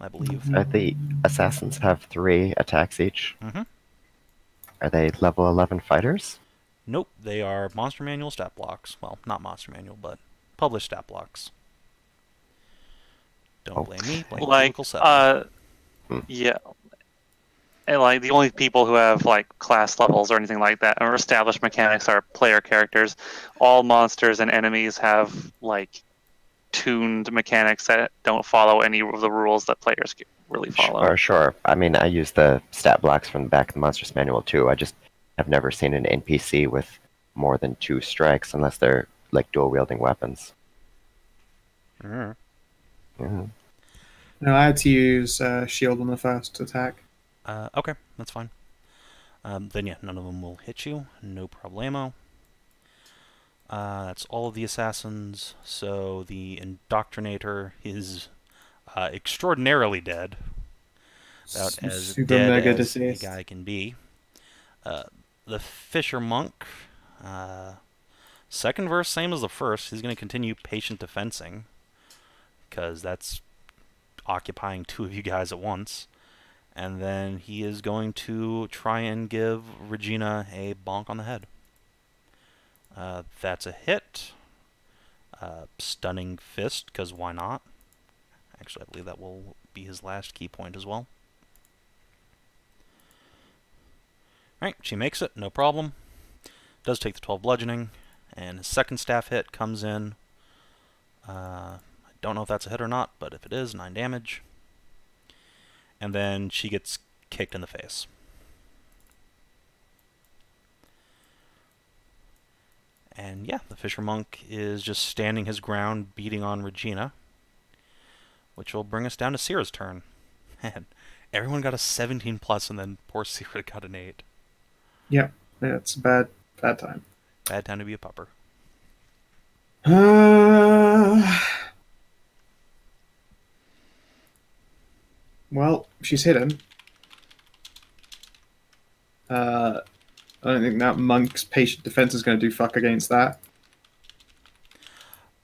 I believe. The assassins have 3 attacks each. Mm-hmm. Are they level 11 fighters? Nope, they are Monster Manual stat blocks. Well, not Monster Manual, but published stat blocks. Don't blame me, blame Like, Local 7. yeah. And like the only people who have like class levels or anything like that or established mechanics are player characters. All monsters and enemies have like tuned mechanics that don't follow any of the rules that players really follow. Sure. I mean, I use the stat blocks from the back of the Monsters Manual too. I just have never seen an NPC with more than 2 strikes unless they're like dual-wielding weapons. Mm. Mm-hmm. No, I had to use shield on the first attack. Okay, that's fine. Then yeah, none of them will hit you. No problemo. That's all of the assassins. So the Indoctrinator is extraordinarily dead. About as Super dead mega as deceased. a guy can be. The Fisher Monk, second verse, same as the first. He's going to continue patient defensing, because that's occupying 2 of you guys at once. And then he is going to try and give Regina a bonk on the head. That's a hit. Stunning Fist, because why not? Actually, I believe that will be his last key point as well. Alright, she makes it, no problem. Does take the 12 bludgeoning. And his second staff hit comes in. I don't know if that's a hit or not, but if it is, 9 damage. And then she gets kicked in the face. And yeah, the Fisher Monk is just standing his ground, beating on Regina. Which will bring us down to Sierra's turn. Man, everyone got a 17 plus, and then poor Sierra got an 8. Yep, yeah, it's a bad time. Bad time to be a pupper. Well, she's hidden. I don't think that monk's patient defense is going to do fuck against that.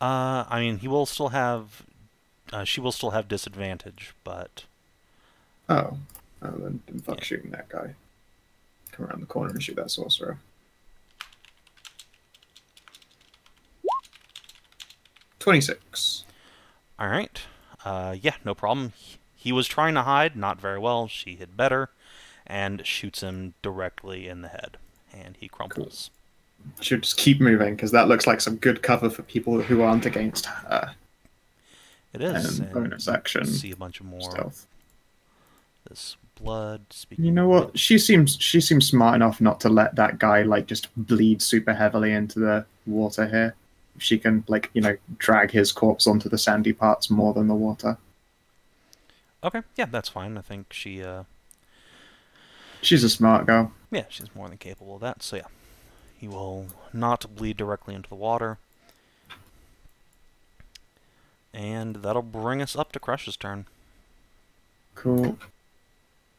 I mean, he will still have... she will still have disadvantage, but... Oh, then fuck shooting that guy. Come around the corner and shoot that sorcerer. 26. Alright. Yeah, no problem. He was trying to hide, not very well. She hid better, and shoots him directly in the head. And he crumples. Cool. Should just keep moving, because that looks like some good cover for people who aren't against her. It is. And bonus action. See a bunch of more. Stealth. This blood. Speaking You know what? She seems smart enough not to let that guy like just bleed super heavily into the water here. If she can drag his corpse onto the sandy parts more than the water. Okay, yeah, that's fine. I think she, She's a smart girl. yeah, she's more than capable of that, so yeah. He will not bleed directly into the water. And that'll bring us up to Crush's turn. Cool.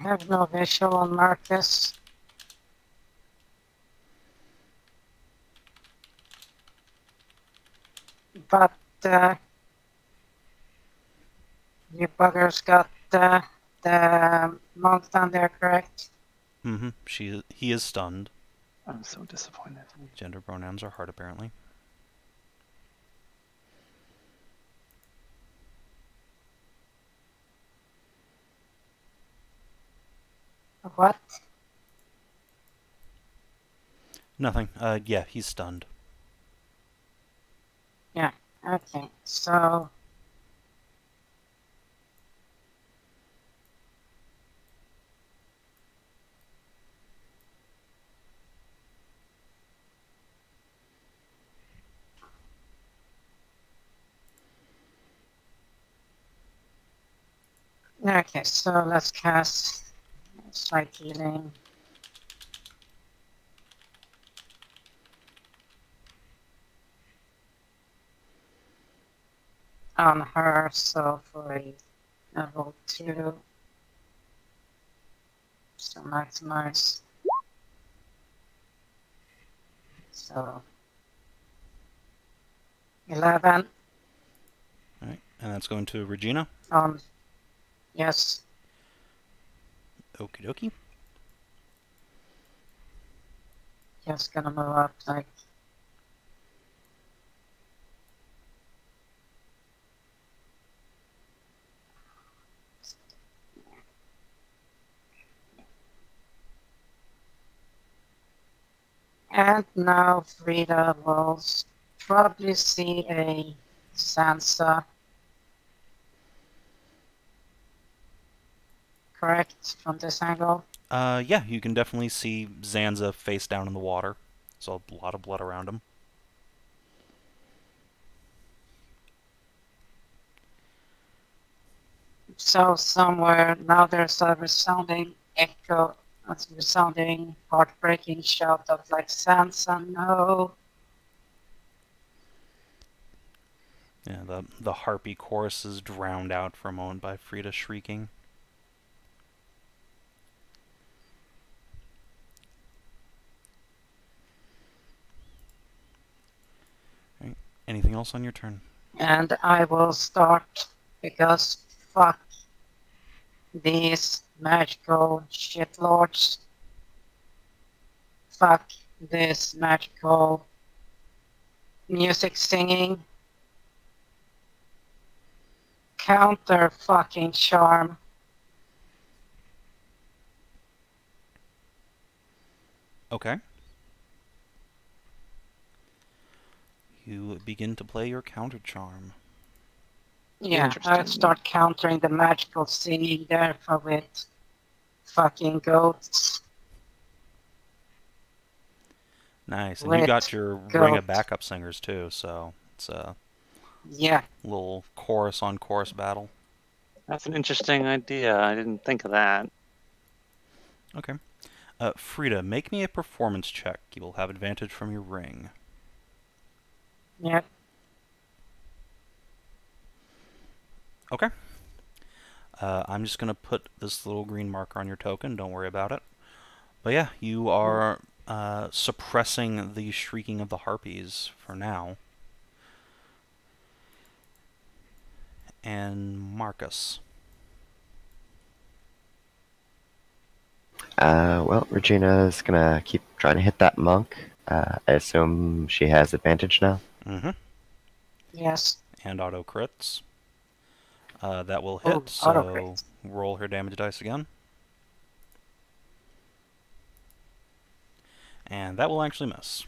have no visual on Marcus. But you buggers got the monk down there, correct? Mm-hmm. He is stunned. I'm so disappointed. Gender pronouns are hard, apparently. What? Nothing. Yeah, he's stunned. Yeah, okay, so... Okay, so let's cast Slight Healing. On her, so for a level 2. So maximize. So 11 Alright, and that's going to Regina. Yes. Okie dokie. Just gonna move up like and now Frida will probably see a Zanza. Correct from this angle? Yeah, you can definitely see Zanza face down in the water. So a lot of blood around him. So somewhere now there's a resounding echo, a resounding heartbreaking shout of like Sansa, no. Yeah, the harpy chorus is drowned out for a moment by Frida shrieking. Right. Anything else on your turn? And I will start because fuck these magical shitlords. Fuck this magical music singing. Counter fucking charm. Okay. You begin to play your counter charm. Yeah, I'll start countering the magical singing there for with fucking goats. Nice, and you got your ring of backup singers too, so it's a little chorus on chorus battle. That's an interesting idea. I didn't think of that. Okay. Frida, make me a performance check. You will have advantage from your ring. Yep. Okay. I'm just going to put this little green marker on your token. Don't worry about it. But yeah, you are suppressing the shrieking of the harpies for now. And Marcus. Well, Regina's gonna keep trying to hit that monk. I assume she has advantage now. Mm-hmm. Yes. And auto crits. That will hit, so roll her damage dice again. And that will actually miss.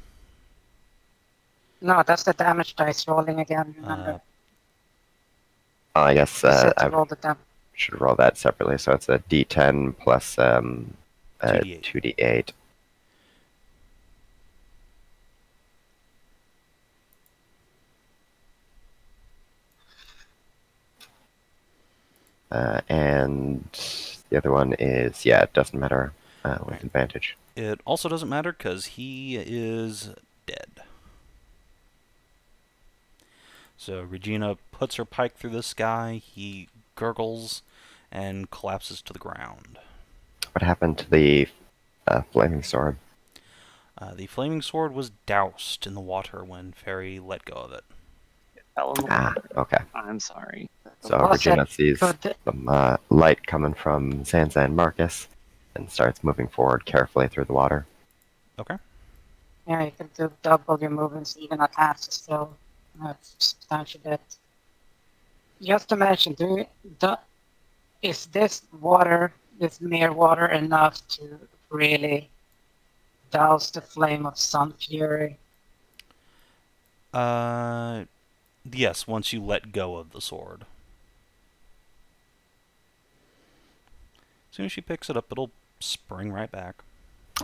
No, that's the damage dice rolling again, remember? I guess I I should roll that separately, so it's a d10 plus 2d8. And the other one is, yeah, it doesn't matter with advantage. It also doesn't matter because he is dead. So Regina puts her pike through the sky, he gurgles and collapses to the ground. what happened to the flaming sword? The flaming sword was doused in the water when Fairy let go of it. Fell in the Ah, water. okay. I'm sorry. So Was Regina it sees good? some light coming from Zanza and Marcus and starts moving forward carefully through the water. Okay. Yeah, you can do double your movements even at half the skill. That's substantial bit. Just to mention, is this water, this mere water, enough to really douse the flame of Sun Fury? Yes, once you let go of the sword. As soon as she picks it up, it'll spring right back.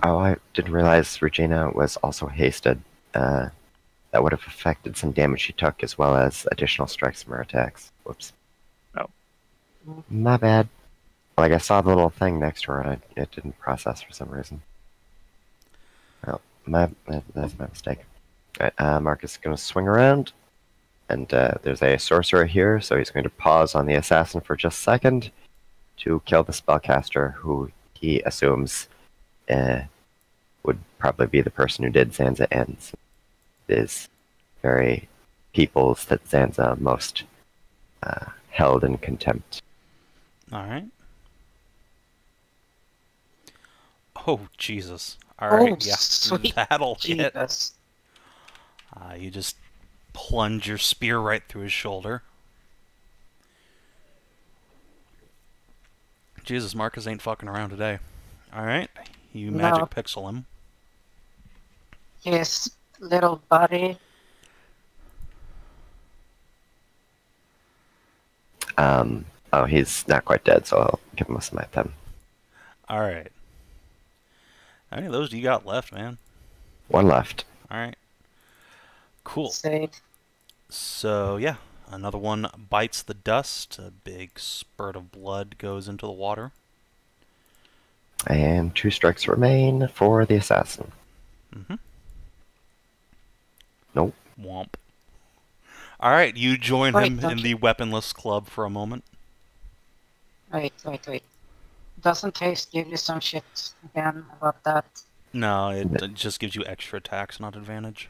Oh, I didn't realize Regina was also hasted. That would have affected some damage she took, as well as additional strikes from her attacks. Whoops. Oh. My bad. Like, I saw the little thing next to her, and it didn't process for some reason. Well, that's my mistake. Alright, Marcus is going to swing around, and there's a sorcerer here, so he's going to pause on the assassin for just a second to kill the spellcaster, who he assumes would probably be the person who did Zanza ends. It is very peoples that Zanza most held in contempt. Alright. Oh, Jesus. Alright, yeah. Sweet That'll hit. Jesus. You just plunge your spear right through his shoulder. Jesus, Marcus ain't fucking around today. Alright, you magic No. pixel him. His little buddy. Oh, he's not quite dead, so I'll give him a smite then. Alright. How many of those do you got left, man? One left. Alright. Cool. Save. So, yeah. Another one bites the dust. A big spurt of blood goes into the water. And 2 strikes remain for the assassin. Mm-hmm. Nope. Womp. Alright, you join Wait, him don't in you- the weaponless club for a moment. Wait. Doesn't haste give you some shit again about that? No, it just gives you extra attacks, not advantage.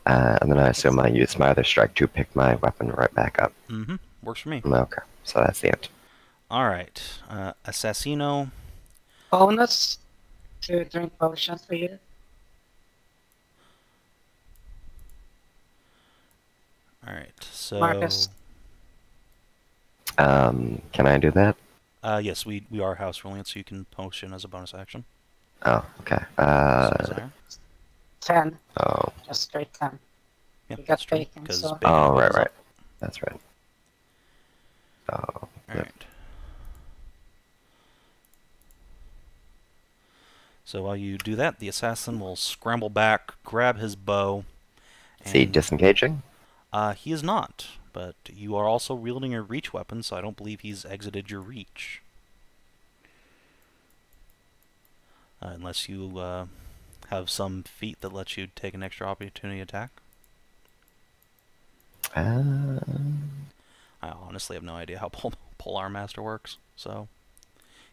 And then I assume I use my other strike to pick my weapon right back up. Mm-hmm. Works for me. Okay, so that's the end. Alright. Assassino. Bonus to drink potions for you. Alright, so... Marcus. Can I do that? Yes, we are house ruling it, so you can potion as a bonus action. Oh, okay. So desire. 10. Oh, Just straight 10. Yep, You got that's true, bacon, 'cause so- bacon oh, goes right. up. That's right. Oh, Alright. So while you do that, the assassin will scramble back, grab his bow. is he and- disengaging? He is not, but you are also wielding a reach weapon, so I don't believe he's exited your reach. Unless you have some feat that lets you take an extra opportunity attack. I honestly have no idea how Polar Master works, so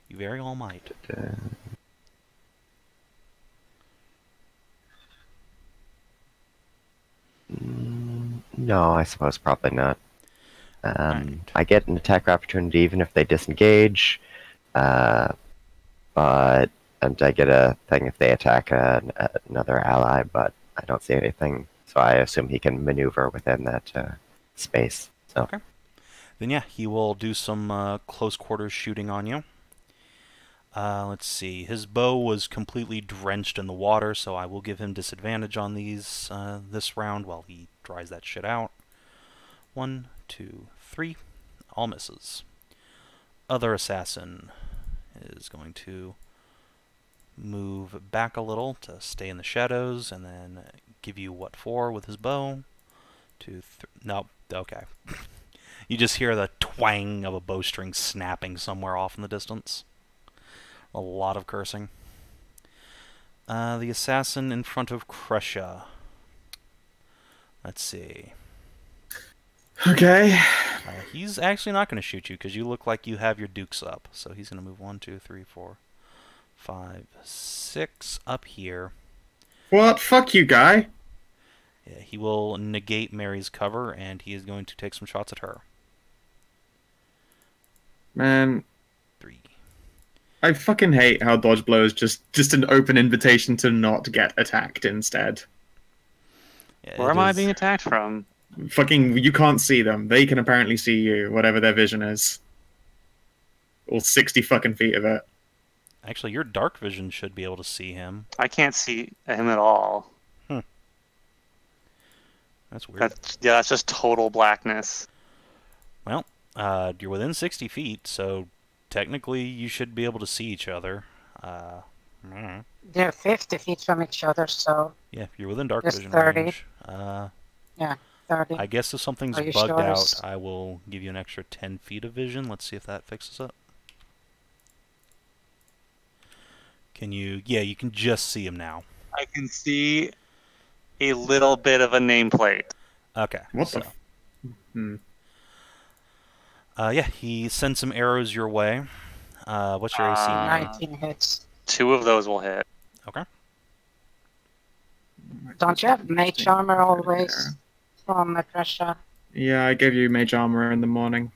you very well might. No, I suppose probably not. Alright. I get an attack opportunity even if they disengage, and I get a thing if they attack another ally, but I don't see anything, so I assume he can maneuver within that space. So. Okay. Then yeah, he will do some close quarters shooting on you. Let's see. His bow was completely drenched in the water, so I will give him disadvantage on these this round while he dries that shit out. 1, 2, 3. All misses. Other assassin is going to move back a little to stay in the shadows, and then give you what for with his bow? 2, 3. No, okay. You just hear the twang of a bowstring snapping somewhere off in the distance. A lot of cursing. The assassin in front of Kreshia. Let's see. Okay. He's actually not going to shoot you because you look like you have your dukes up. So he's going to move 1, 2, 3, 4, 5, 6 up here. What? Fuck you, guy. Yeah, he will negate Mary's cover, and he is going to take some shots at her. Man, 3. I fucking hate how dodge blow is just an open invitation to not get attacked instead. Yeah, Where am I being attacked from? Fucking, you can't see them. They can apparently see you, whatever their vision is. All 60 fucking feet of it. Actually, your dark vision should be able to see him. I can't see him at all. That's weird. That's just total blackness. Well, you're within 60 feet, so technically you should be able to see each other. They're 50 feet from each other, so Yeah, you're within dark Just vision 30. range. yeah, 30. I guess if something's Are you bugged sure? out, I will give you an extra 10 feet of vision. Let's see if that fixes it. Can you... Yeah, you can just see him now. I can see a little bit of a nameplate. Okay. What so, the? yeah, he sends some arrows your way. What's your AC? 19 hits. 2 of those will hit. Okay. Don't you have mage armor always from Kreshia? Yeah, I gave you mage armor in the morning.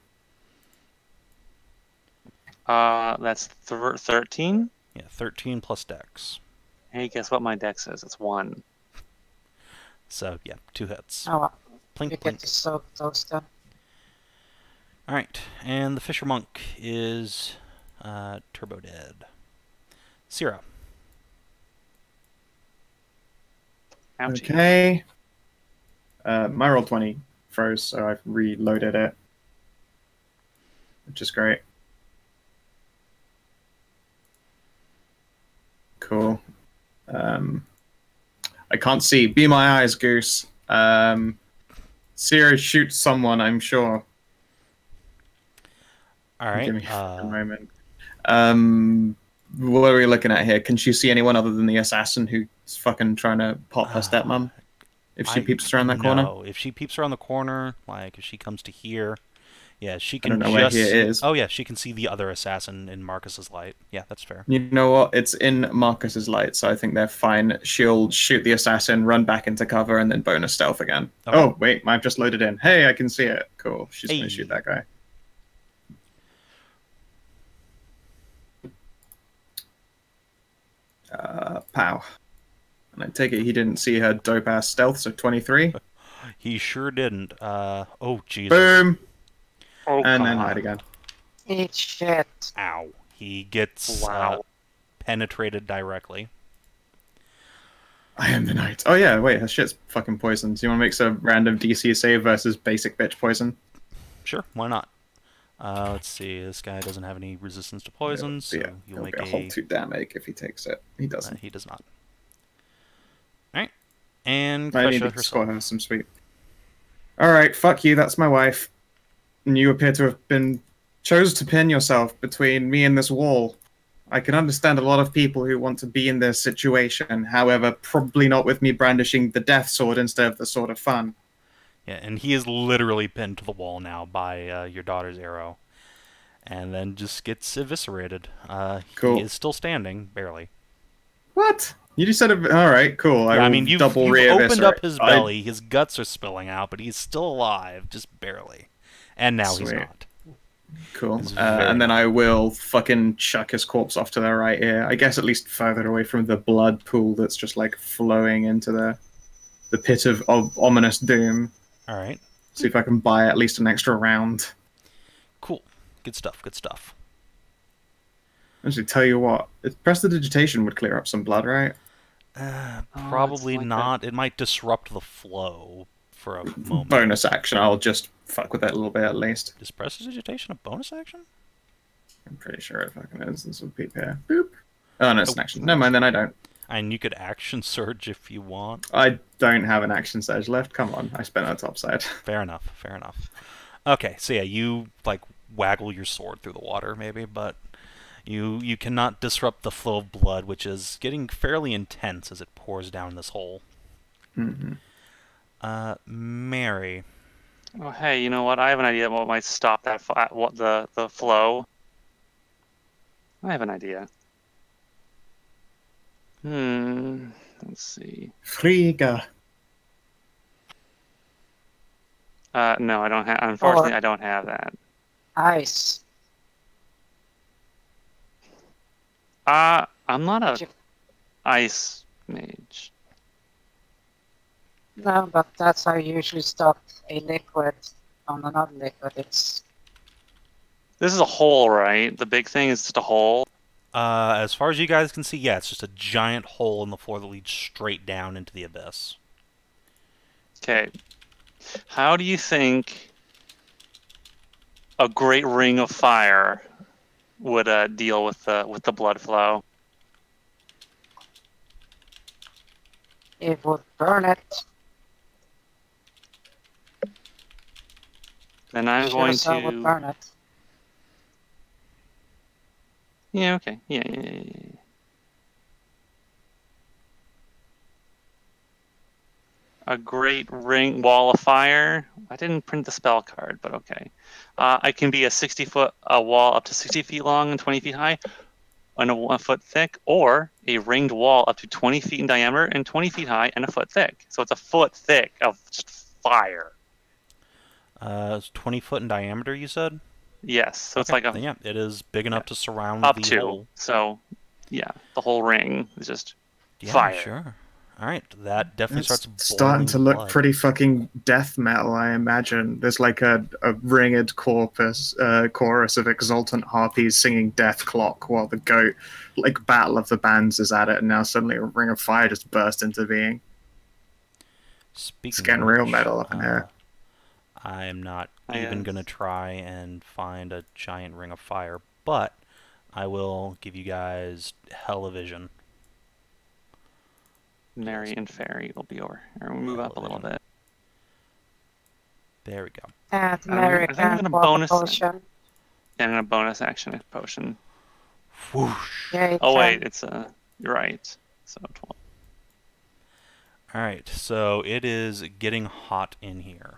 That's 13. Yeah, 13 plus dex. Hey, guess what my dex is? It's 1. So, yeah, 2 hits. Oh, well, Plink, you plink. get to soak those then. Alright, and the Fisher Monk is turbo dead. Sierra. Ouchie. Okay. My roll 20 froze, so I've reloaded it. Which is great. Cool. I can't see. Be my eyes, Goose. Sierra shoots someone, I'm sure. Alright. Give me a moment. What are we looking at here? Can she see anyone other than the assassin who's fucking trying to pop her stepmom? If she peeps around that corner? No, if she peeps around the corner, like if she comes to here, yeah, she can I don't know where he is. Oh yeah, she can see the other assassin in Marcus's light. Yeah, that's fair. You know what? It's in Marcus's light, so I think they're fine. She'll shoot the assassin, run back into cover, and then bonus stealth again. Okay. Oh, wait, I've just loaded in. Hey, I can see it. Cool. She's going Hey. to shoot that guy. Pow. And I take it he didn't see her dope-ass stealth, so 23. He sure didn't. Oh Jesus. Boom! Oh, And then God. hide again. Eat shit. Ow. He gets Wow. penetrated directly. I am the knight. Oh yeah, wait, her shit's fucking poisoned. Do you want to make some random DC save versus basic bitch poison? Sure, why not? Let's see. This guy doesn't have any resistance to poison, so Yeah, you'll it'll make be a whole 2 damage if he takes it. He doesn't. he does not. Alright. And I need Kreshia to score herself. her some sweet. Alright, fuck you, that's my wife. And you appear to have been chose to pin yourself between me and this wall. I can understand a lot of people who want to be in this situation, however, probably not with me brandishing the death sword instead of the sword of fun. Yeah, and he is literally pinned to the wall now by your daughter's arrow. And then just gets eviscerated. Cool. He is still standing, barely. What? You just said, alright, cool. I mean, you've opened up his I- belly, his guts are spilling out, but he's still alive, just barely. And now he's Sweet. not. Cool. It's very And then I will fucking chuck his corpse off to the right here. I guess at least further away from the blood pool that's just like flowing into the pit of ominous doom. Alright. See if I can buy at least an extra round. Cool. Good stuff, good stuff. Actually, tell you what, prestidigitation would clear up some blood, right? Probably it's like not. It might disrupt the flow for a moment. Bonus action, I'll just fuck with it a little bit at least. Is prestidigitation a bonus action? I'm pretty sure it fucking is. This will peep here. Boop. Oh, no, it's an action. Never mind, then I don't. And you could action surge if you want. I don't have an action surge left. Come on, I spent that top side. Fair enough, fair enough. Okay, so yeah, you, like, waggle your sword through the water, maybe, but you cannot disrupt the flow of blood, which is getting fairly intense as it pours down this hole. Mm-hmm. Mary. Oh, hey, you know what? I have an idea what might stop that the flow. I have an idea. Let's see. Frida. No, I don't have. Unfortunately, I don't have that. Ice. I'm not a Ju- ice mage. No, but that's how you usually stop a liquid on another liquid. It's This is a hole, right? The big thing is just a hole. As far as you guys can see, yeah, it's just a giant hole in the floor that leads straight down into the abyss. Okay. How do you think a great ring of fire would deal with the blood flow? it would burn it. Then I'm Sure going as hell would to. burn it. Yeah. Okay. Yeah. A great ring wall of fire. I didn't print the spell card, but okay. I can be a 60-foot wall up to 60 feet long and 20 feet high, and a 1 foot thick, or a ringed wall up to 20 feet in diameter and 20 feet high and a foot thick. So it's a foot thick of just fire. It's 20 foot in diameter, you said? Yes. So it's Okay, like then yeah, it is big enough to surround up the to. hole. So yeah, the whole ring is just Yeah, fire. sure. All right, that definitely It's starts starting boiling to look blood. pretty fucking death metal, I imagine. There's like a ringed chorus of exultant harpies singing Death Clock while the goat, like Battle of the Bands, is at it, and now suddenly a ring of fire just burst into being. Speaking It's getting of real which, metal up in here. I am not I even guess. going to try and find a giant ring of fire, but I will give you guys Hell-O-Vision. Mary and Fairy will be over. Or we'll move up a little bit. There we go. And I'm Mary gonna can't walk a bonus it. potion. Yeah, I'm gonna bonus action a potion. Whoosh. Yeah, you Oh can. wait, it's you're right. So 12. All right, so it is getting hot in here.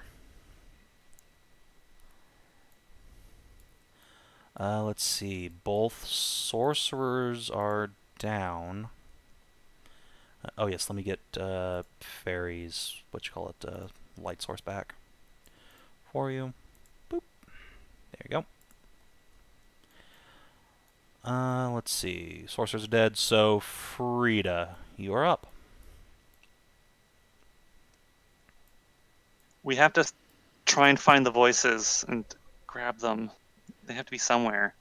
Let's see. Both sorcerers are down. Oh yes, let me get Fairy's, light source back for you. Boop. There you go. Let's see. Sorcerers are dead, so Frida, you are up. We have to try and find the voices and grab them. They have to be somewhere.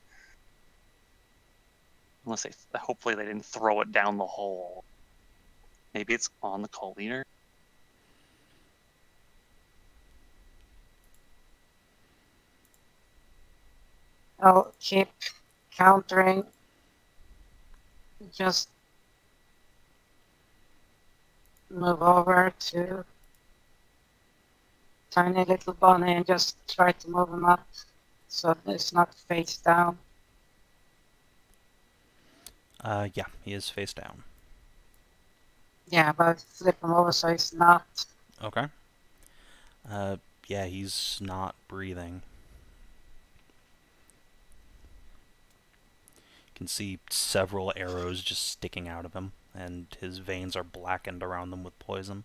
Unless hopefully they didn't throw it down the hole. Maybe it's on the cult leader. I'll keep countering. Just move over to tiny little bunny and just try to move him up so it's not face down. Yeah, he is face down. Yeah, but flip him over so he's not. Okay. Yeah, he's not breathing. You can see several arrows just sticking out of him, and his veins are blackened around them with poison.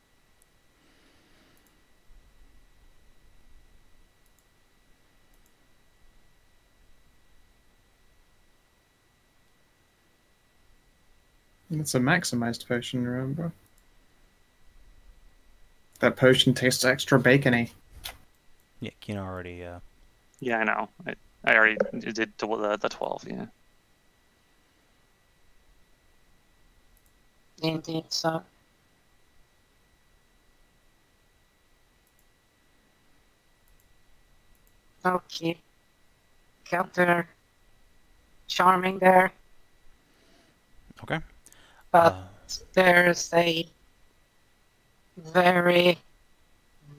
It's a maximized potion, remember? That potion tastes extra bacony. Yeah, Kina already, Yeah, I know. I already did the 12, yeah. Indeed, so. I'll keep counter charming there, okay. but there's a very,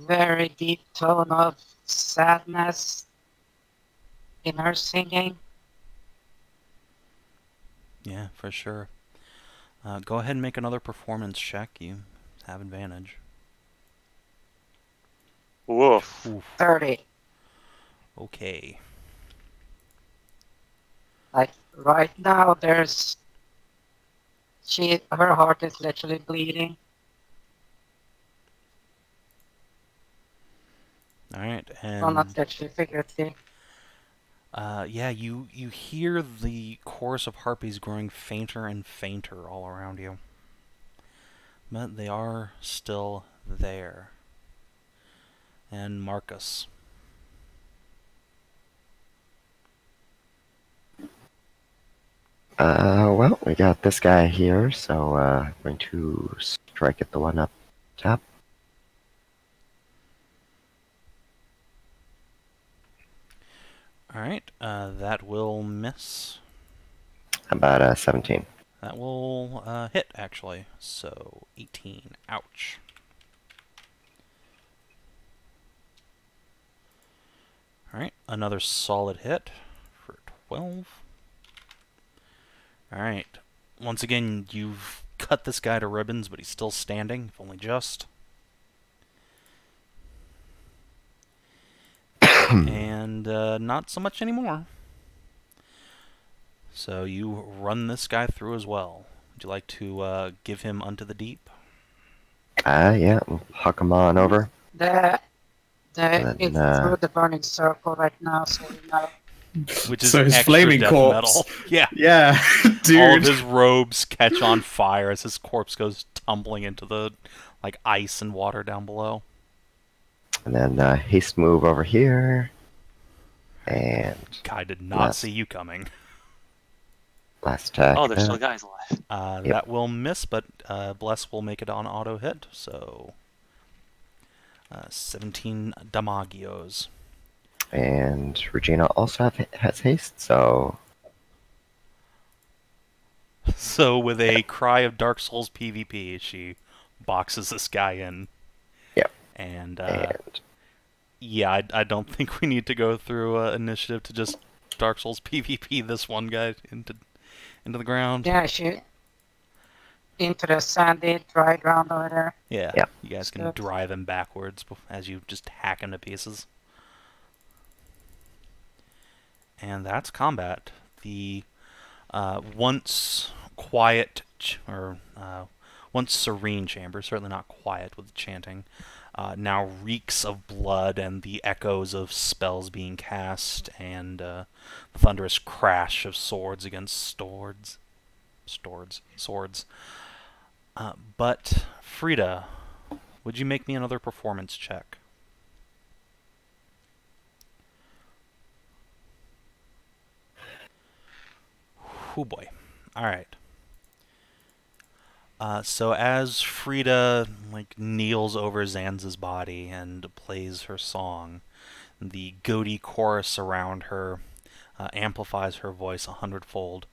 very deep tone of sadness in her singing. Yeah, for sure. Go ahead and make another performance check. You have advantage. Woof. Oof. 30. Okay. Like right now, there's Her heart is literally bleeding. Alright, Well, not and literally, figuratively. yeah, you hear the chorus of harpies growing fainter and fainter all around you. But they are still there. And Marcus. Well, we got this guy here, so I'm going to strike at the one up top. Alright, that will miss. About 17. That will hit, actually. So, 18. Ouch. Alright, another solid hit for 12. Alright, once again, you've cut this guy to ribbons, but he's still standing, if only just. And not so much anymore. So you run this guy through as well. Would you like to give him unto the deep? Yeah, we'll huck him on over. It's then, through the burning circle right now, so you know. Which is So his extra flaming death corpse. metal. Yeah. Yeah, dude. All of his robes catch on fire as his corpse goes tumbling into the like ice and water down below. And then haste move over here. And Guy did not see you coming. last attack. Oh, there's still guys alive. Yep. That will miss, but Bless will make it on auto hit. So 17 damagios. And Regina also has haste, so... So with a cry of Dark Souls PvP, she boxes this guy in. Yep. And yeah, I don't think we need to go through initiative to just Dark Souls PvP this one guy into the ground. Yeah, she into the sandy, dry ground over there. Yeah, Yep. you guys can drive him backwards as you just hack him to pieces. And that's combat. The once quiet once serene chamber, certainly not quiet with chanting, now reeks of blood and the echoes of spells being cast and the thunderous crash of swords against swords. But Frida, would you make me another performance check? Oh boy. Alright. So as Frida kneels over Zanza's body and plays her song, the goaty chorus around her amplifies her voice 100-fold.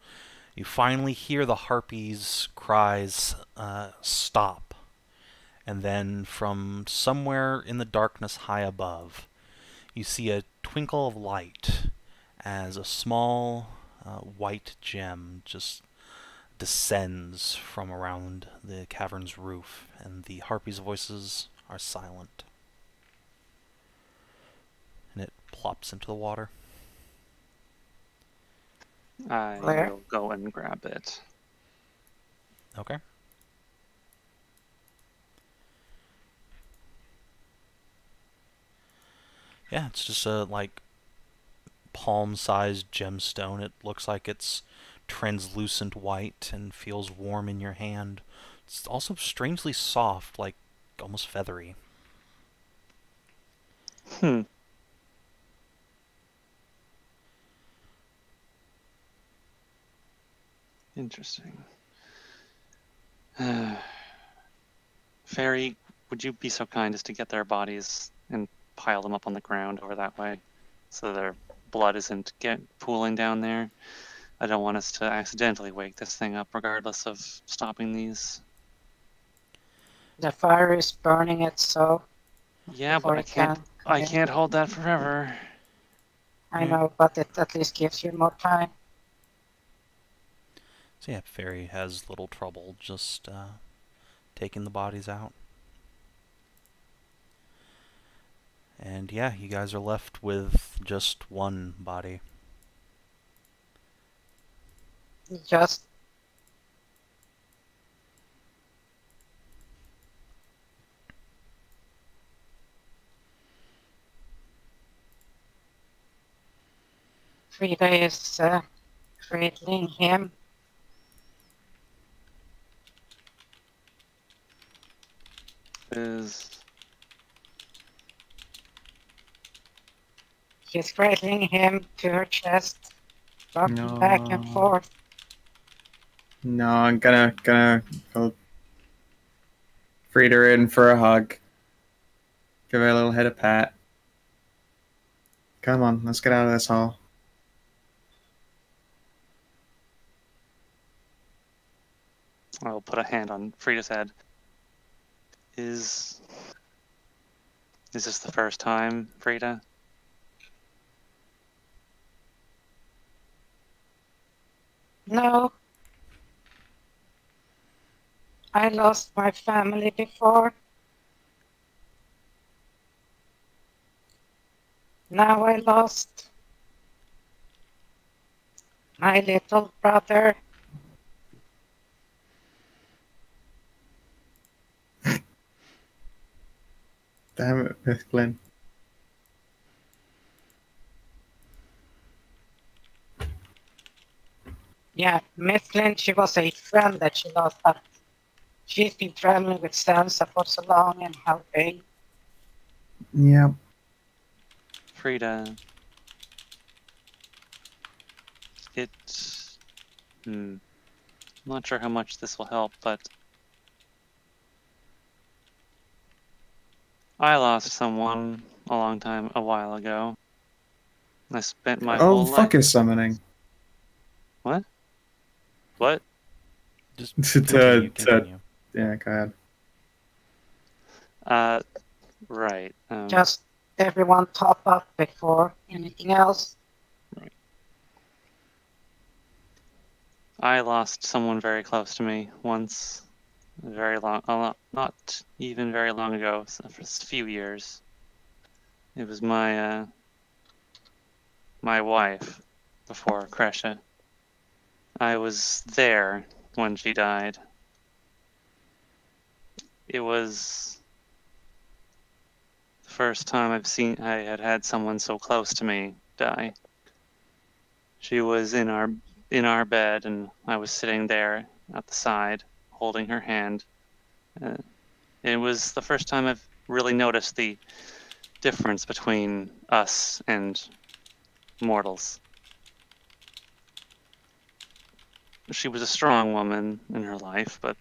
You finally hear the harpies' cries stop, and then from somewhere in the darkness high above, you see a twinkle of light as a small white gem just descends from around the cavern's roof, and the harpies' voices are silent. And it plops into the water. I Where? will go and grab it. Okay. Yeah, it's just a palm-sized gemstone. It looks like it's translucent white and feels warm in your hand. It's also strangely soft, like almost feathery. Interesting. Fairy, would you be so kind as to get their bodies and pile them up on the ground over that way so their blood isn't pooling down there? I don't want us to accidentally wake this thing up regardless of stopping these. The fire is burning it, so Yeah, but I can't hold that forever. I know, but it at least gives you more time. So yeah, Fairy has little trouble just taking the bodies out. And yeah, you guys are left with just one body. Frida is cradling him. She's cradling him to her chest, rocking back and No. forth. No, I'm gonna go Frida in for a hug. Give her a little head of pat. Come on, let's get out of this hole. I'll put a hand on Frida's head. Is this the first time, Frida? No. I lost my family before. Now I lost my little brother. Damn it, Miss Glenn. Yeah, Miss Lynn, she was a friend that she lost, but she's been traveling with Zanza for so long and helping. Yep. Frida. I'm not sure how much this will help, but I lost someone a while ago. I spent my whole life. Fuck is summoning. What? What? Just To- continue. Yeah, go ahead. Right. Just everyone top up before anything else. I lost someone very close to me once, not even very long ago, for a few years. It was my wife before Kreshia. I was there when she died. It was the first time I had someone so close to me die. She was in our bed, and I was sitting there at the side, holding her hand. It was the first time I've really noticed the difference between us and mortals. She was a strong woman in her life, but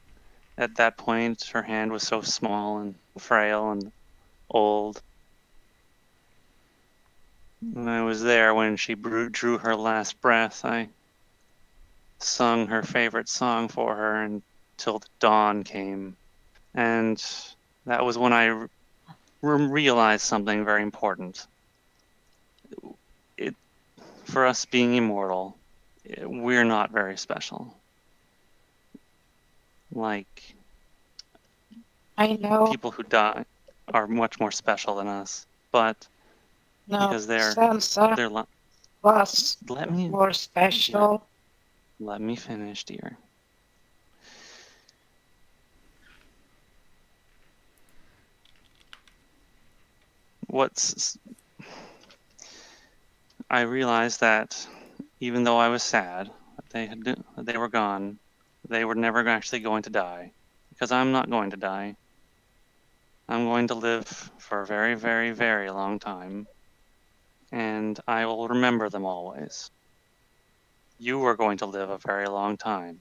at that point, her hand was so small and frail and old. When I was there when she drew her last breath, I sung her favorite song for her until the dawn came. And that was when I realized something very important. For us being immortal, we're not very special. Like, I know. people who die are much more special than us, but No, because they're Sansa was more special. Let me finish, dear. I realized that even though I was sad that they were gone, they were never actually going to die, because I'm not going to die. I'm going to live for a very, very, very long time, and I will remember them always. You are going to live a very long time,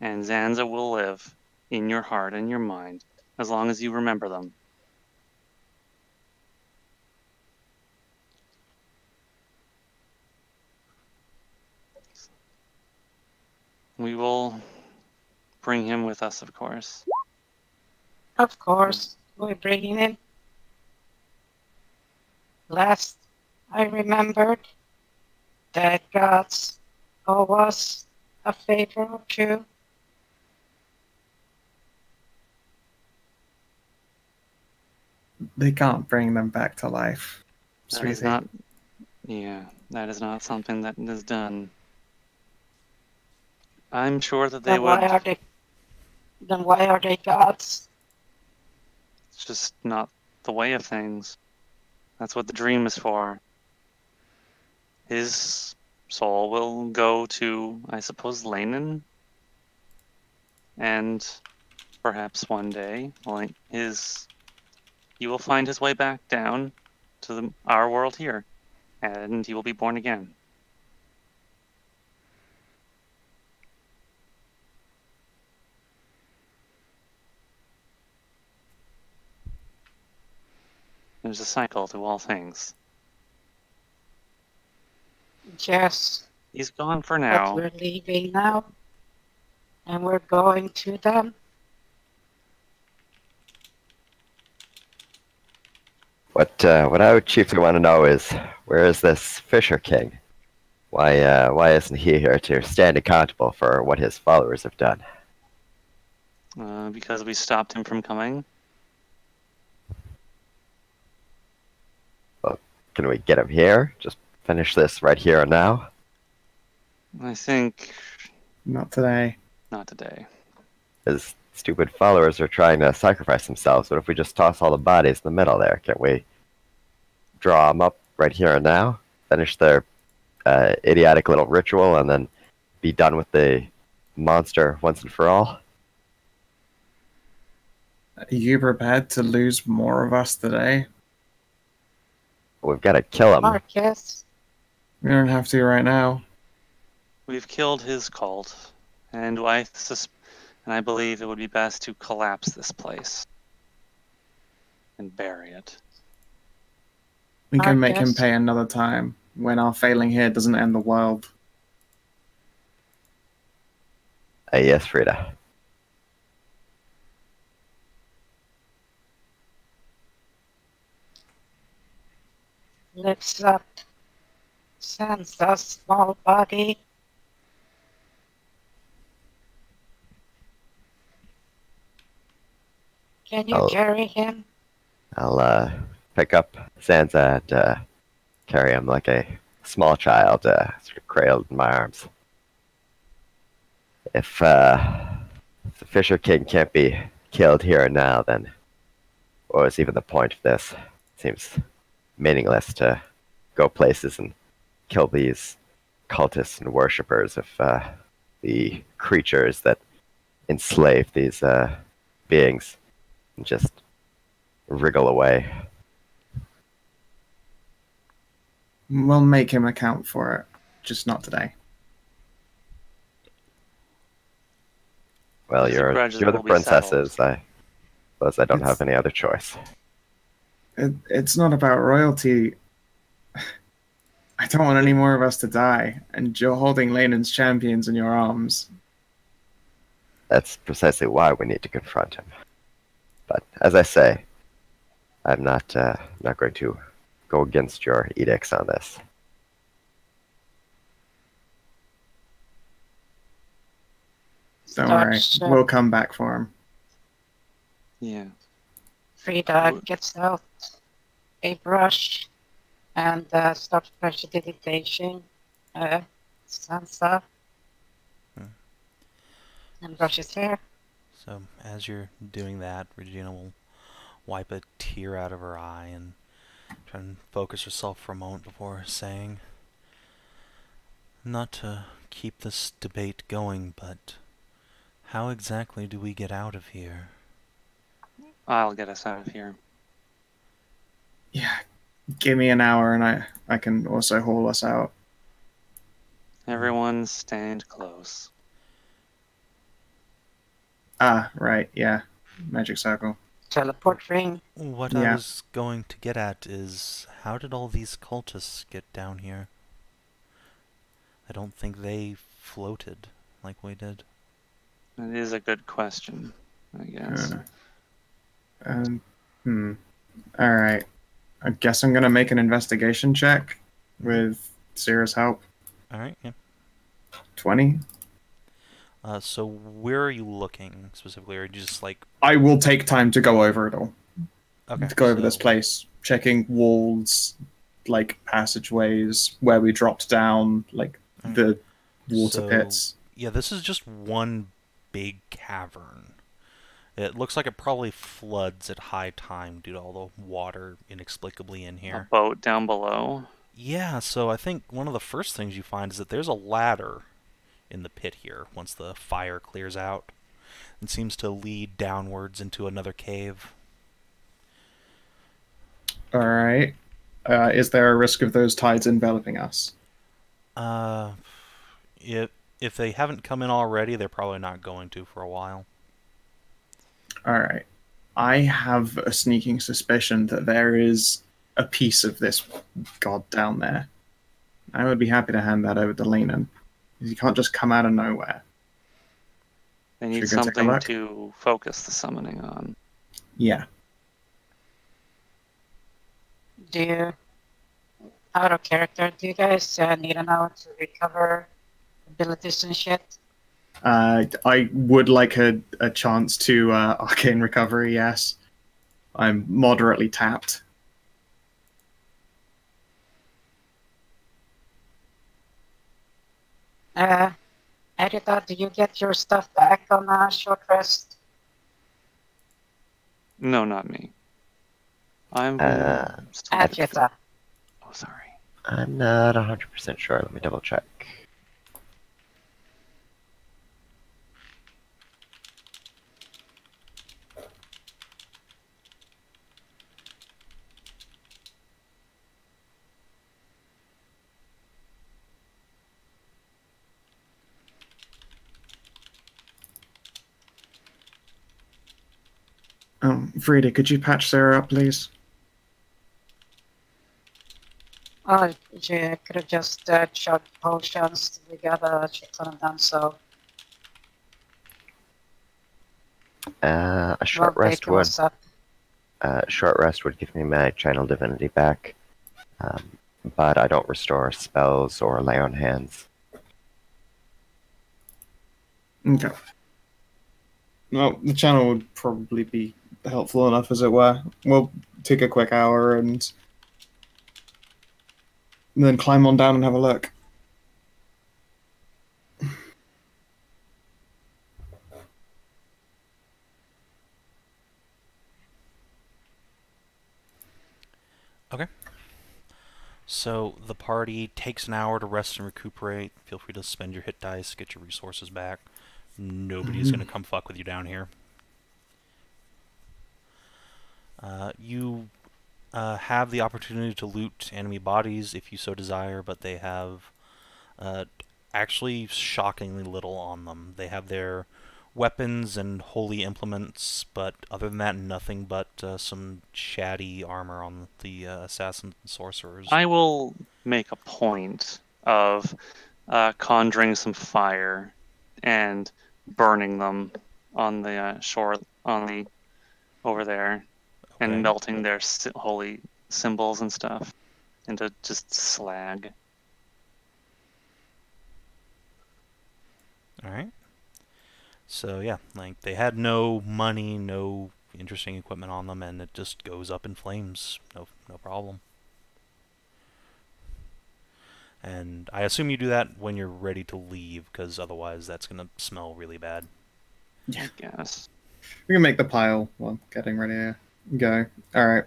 and Zanza will live in your heart and your mind as long as you remember them. We will bring him with us, of course. Of course, we're bringing him. Last I remembered, that gods owe us a favor or two. They can't bring them back to life. That is not something that is done. I'm sure that they would. Then why are they gods? It's just not the way of things. That's what the dream is for. His soul will go to, I suppose, Lanen. And perhaps one day, like he will find his way back down to our world here, and he will be born again. There's a cycle to all things. Yes, He's gone for but now. we're leaving now. And we're going to them. What I would chiefly want to know is, where is this Fisher King? Why isn't he here to stand accountable for what his followers have done? Because we stopped him from coming. Well, can we get him here? Just finish this right here and now? I think Not today. not today. His stupid followers are trying to sacrifice themselves. What if we just toss all the bodies in the middle there? Can't we draw them up right here and now? Finish their idiotic little ritual and then be done with the monster once and for all? Are you prepared to lose more of us today? We've got to kill him. Marcus, We don't have to right now. We've killed his cult, and I believe it would be best to collapse this place and bury it. We can make him Marcus. pay another time when our failing here doesn't end the world. Yes, Frida. lifts up Zanza's small body. Can you carry him? I'll pick up Zanza and carry him like a small child, sort of cradled in my arms. If the Fisher King can't be killed here and now, then what was even the point of this? Seems meaningless to go places and kill these cultists and worshippers if the creatures that enslave these beings just wriggle away. We'll make him account for it, just not today. Well, The you're grudges the will be princesses. settled. I suppose I don't It's- have any other choice. It's not about royalty. I don't want any more of us to die, and you're holding Lanen's champions in your arms. That's precisely why we need to confront him. But as I say, I'm not going to go against your edicts on this. Don't worry, Starts, we'll come back for him. Yeah. Frida gets out a brush and starts prestidigitating Sansa and brushes hair. So as you're doing that, Regina will wipe a tear out of her eye and try and focus herself for a moment before saying, "Not to keep this debate going, but how exactly do we get out of here?" I'll get us out of here. Yeah, give me an hour and I can also haul us out. Everyone stand close. Ah, right, yeah. Magic circle. Teleport ring. What I Yeah. was going to get at is, how did all these cultists get down here? I don't think they floated like we did. It is a good question, I guess. Alright. I guess I'm gonna make an investigation check with Sierra's help. Alright, yeah. 20. So where are you looking specifically, or just like... I will take time to go over it all. Okay, To go over this so- place. Checking walls, like passageways, where we dropped down, like the water So, pits. Yeah, this is just one big cavern. It looks like it probably floods at high time due to all the water inexplicably in A here. boat down below. Yeah, so I think one of the first things you find is that there's a ladder in the pit here once the fire clears out. It seems to lead downwards into another cave. Alright. Is there a risk of those tides enveloping us? Uh, if they haven't come in already, they're probably not going to for a while. Alright. I have a sneaking suspicion that there is a piece of this god down there. I would be happy to hand that over to Lenan. You can't just come out of nowhere. They need Should we go take a something look? to focus the summoning on. Yeah. Do you, out of character, do you guys need to know to recover abilities and shit? I would like a chance to arcane recovery, yes. I'm moderately tapped. Adjatha, do you get your stuff back on short rest? No, not me. I'm still... Adjatha. Oh, sorry. I'm not 100% sure. Let me double check. Frida, could you patch Sarah up, please? Oh, you could have just chugged potions. We got a shit ton of them, so A we'll short rest take would. us up. Short rest would give me my channel divinity back, but I don't restore spells or lay on hands. Okay. Well, the channel would probably be helpful enough, as it were. We'll take a quick hour and then climb on down and have a look. Okay. So the party takes an hour to rest and recuperate. Feel free to spend your hit dice, get your resources back. Nobody's going to come fuck with you down here. You have the opportunity to loot enemy bodies if you so desire, but they have actually shockingly little on them. They have their weapons and holy implements, but other than that, nothing but some shoddy armor on the assassins and sorcerers. I will make a point of conjuring some fire and burning them on the shore, over there, Okay. and melting their holy symbols and stuff into just slag. Alright. So yeah, like they had no money, no interesting equipment on them, and it just goes up in flames. No problem. And I assume you do that when you're ready to leave, because otherwise that's going to smell really bad. I guess. We can make the pile while getting ready to go. Alright.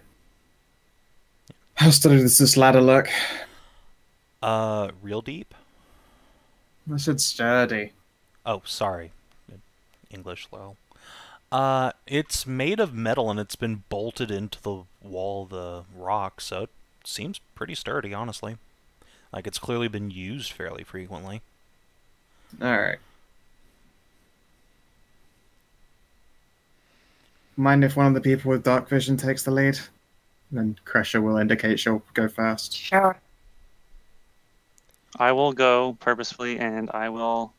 How sturdy does this ladder look? Real deep? I said sturdy. Oh, sorry. English low. It's made of metal and it's been bolted into the wall of the rock, so it seems pretty sturdy, honestly. Like it's clearly been used fairly frequently. Alright. Mind if one of the people with dark vision takes the lead? Then Kreshia will indicate she'll go first. Sure. I will go purposefully, and I will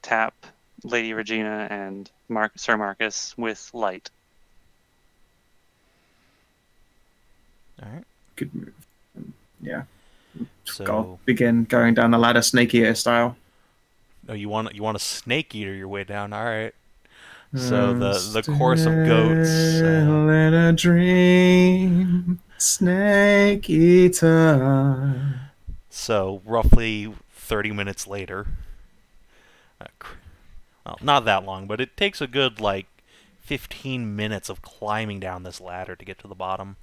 tap Lady Regina and Sir Marcus with light. Alright. Good move. Yeah. So I'll begin going down the ladder snake eater style. oh, you want a snake eater your way down, alright. So the course of goats. Still in a dream, snake eater. So roughly 30 minutes later. Well, not that long, but it takes a good like 15 minutes of climbing down this ladder to get to the bottom.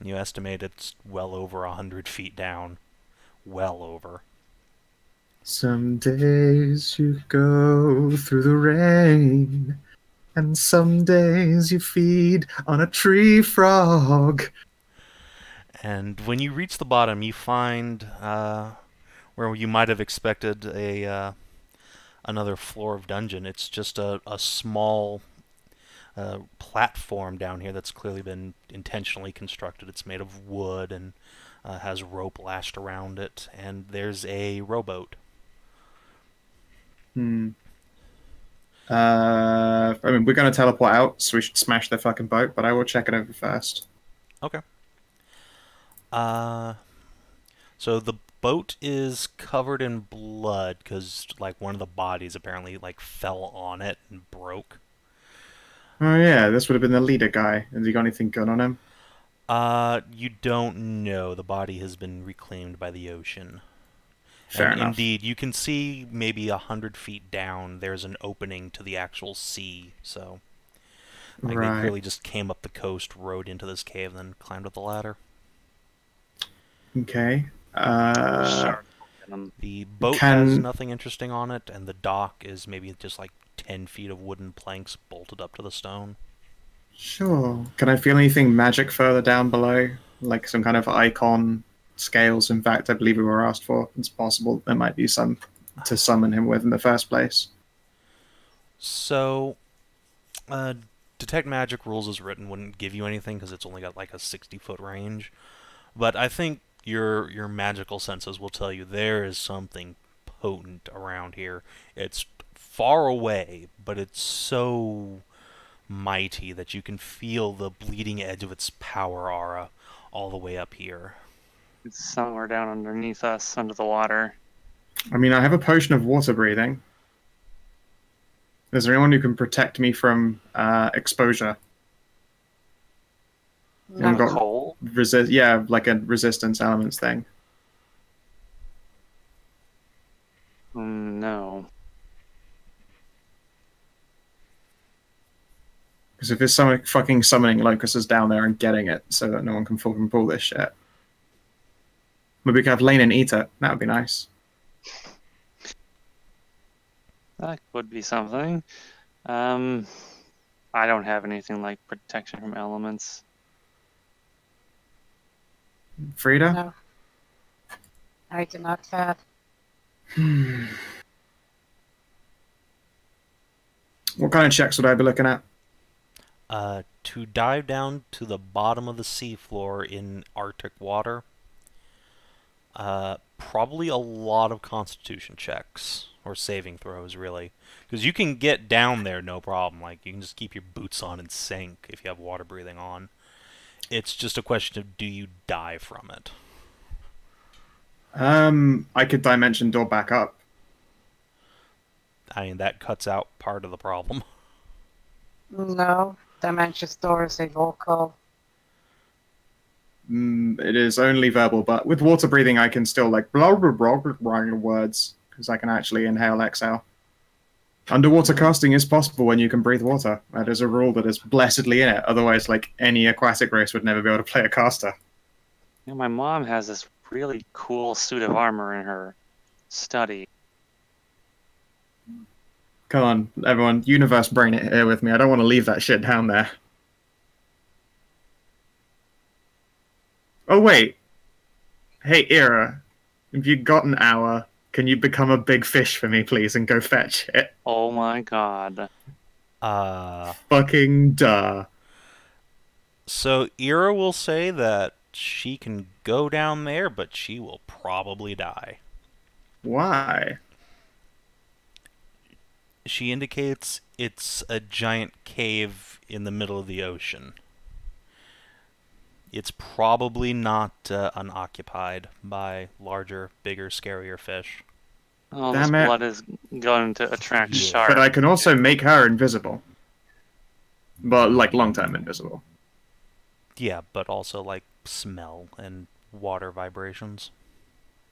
You estimate it's well over 100 feet down. Well over. Some days you go through the rain, and some days you feed on a tree frog. And when you reach the bottom, you find where you might have expected a another floor of dungeon. It's just a small platform down here that's clearly been intentionally constructed. It's made of wood and has rope lashed around it, and there's a rowboat. I mean, we're going to teleport out, so we should smash the fucking boat, but I will check it over first. Okay. So the boat is covered in blood because, like, one of the bodies apparently, like, fell on it and broke. Oh yeah, this would have been the leader guy. Has he got anything good on him? You don't know. The body has been reclaimed by the ocean. Fair And enough. indeed, you can see maybe 100 feet down, there's an opening to the actual sea, so... Like, they Right. clearly just came up the coast, rode into this cave, and then climbed up the ladder. Okay. Sure. The boat Can- has nothing interesting on it, and the dock is maybe just like 10 feet of wooden planks bolted up to the stone. Sure. Can I feel anything magic further down below? Like some kind of icon, scales, in fact, I believe we were asked for. It's possible there might be some to summon him with in the first place. So, Detect Magic rules as written wouldn't give you anything because it's only got like a 60-foot range. But I think your magical senses will tell you there is something potent around here. It's far away, but it's so mighty that you can feel the bleeding edge of its power aura all the way up here. It's somewhere down underneath us, under the water. I mean, I have a potion of water breathing. Is there anyone who can protect me from exposure? No, I've got Coal? yeah, like a resistance elements thing. No. Because if it's some fucking summoning locusts down there and getting it so that no one can fucking pull this shit. Maybe we could have Lane and eat it. That would be nice. That would be something. I don't have anything like protection from elements. Frida? no. I do not have. What kind of checks would I be looking at? To dive down to the bottom of the seafloor in Arctic water, probably a lot of constitution checks, or saving throws, really. Because you can get down there no problem. Like, you can just keep your boots on and sink if you have water breathing on. It's just a question of, do you die from it? I could dimension door back up. I mean, that cuts out part of the problem. No. Dimension Store is a vocal. It is only verbal, but with water breathing, I can still like blah blah blah blah, blah words because I can actually inhale, exhale. Underwater casting is possible when you can breathe water. That is a rule that is blessedly in it. Otherwise, like any aquatic race would never be able to play a caster. You know, my mom has this really cool suit of armor in her study. Come on, everyone, universe brain it here with me. I don't want to leave that shit down there. Oh wait. Hey, Ira, if you got an hour, can you become a big fish for me, please, and go fetch it? Oh my god. Fucking duh. So Ira will say that she can go down there, but she will probably die. Why? She indicates it's a giant cave in the middle of the ocean. It's probably not unoccupied by larger, bigger, scarier fish. All this Damn it. blood is going to attract Yeah. sharks. But I can also make her invisible. But, like, long-term invisible. Yeah, but also like smell and water vibrations.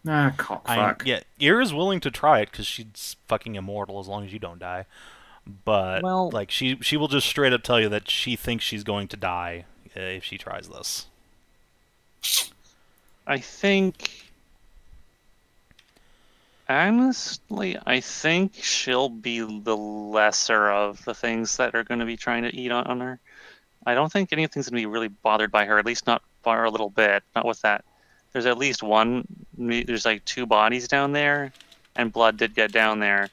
Ah, cockfuck. Yeah, Ira's willing to try it because she's fucking immortal as long as you don't die. But Well- like she will just straight up tell you that she thinks she's going to die if she tries this. I think, honestly, I think she'll be the lesser of the things that are going to be trying to eat on her. I don't think anything's going to be really bothered by her, at least not for a little bit. Not with that. There's at least one, there's like 2 bodies down there, and blood did get down there.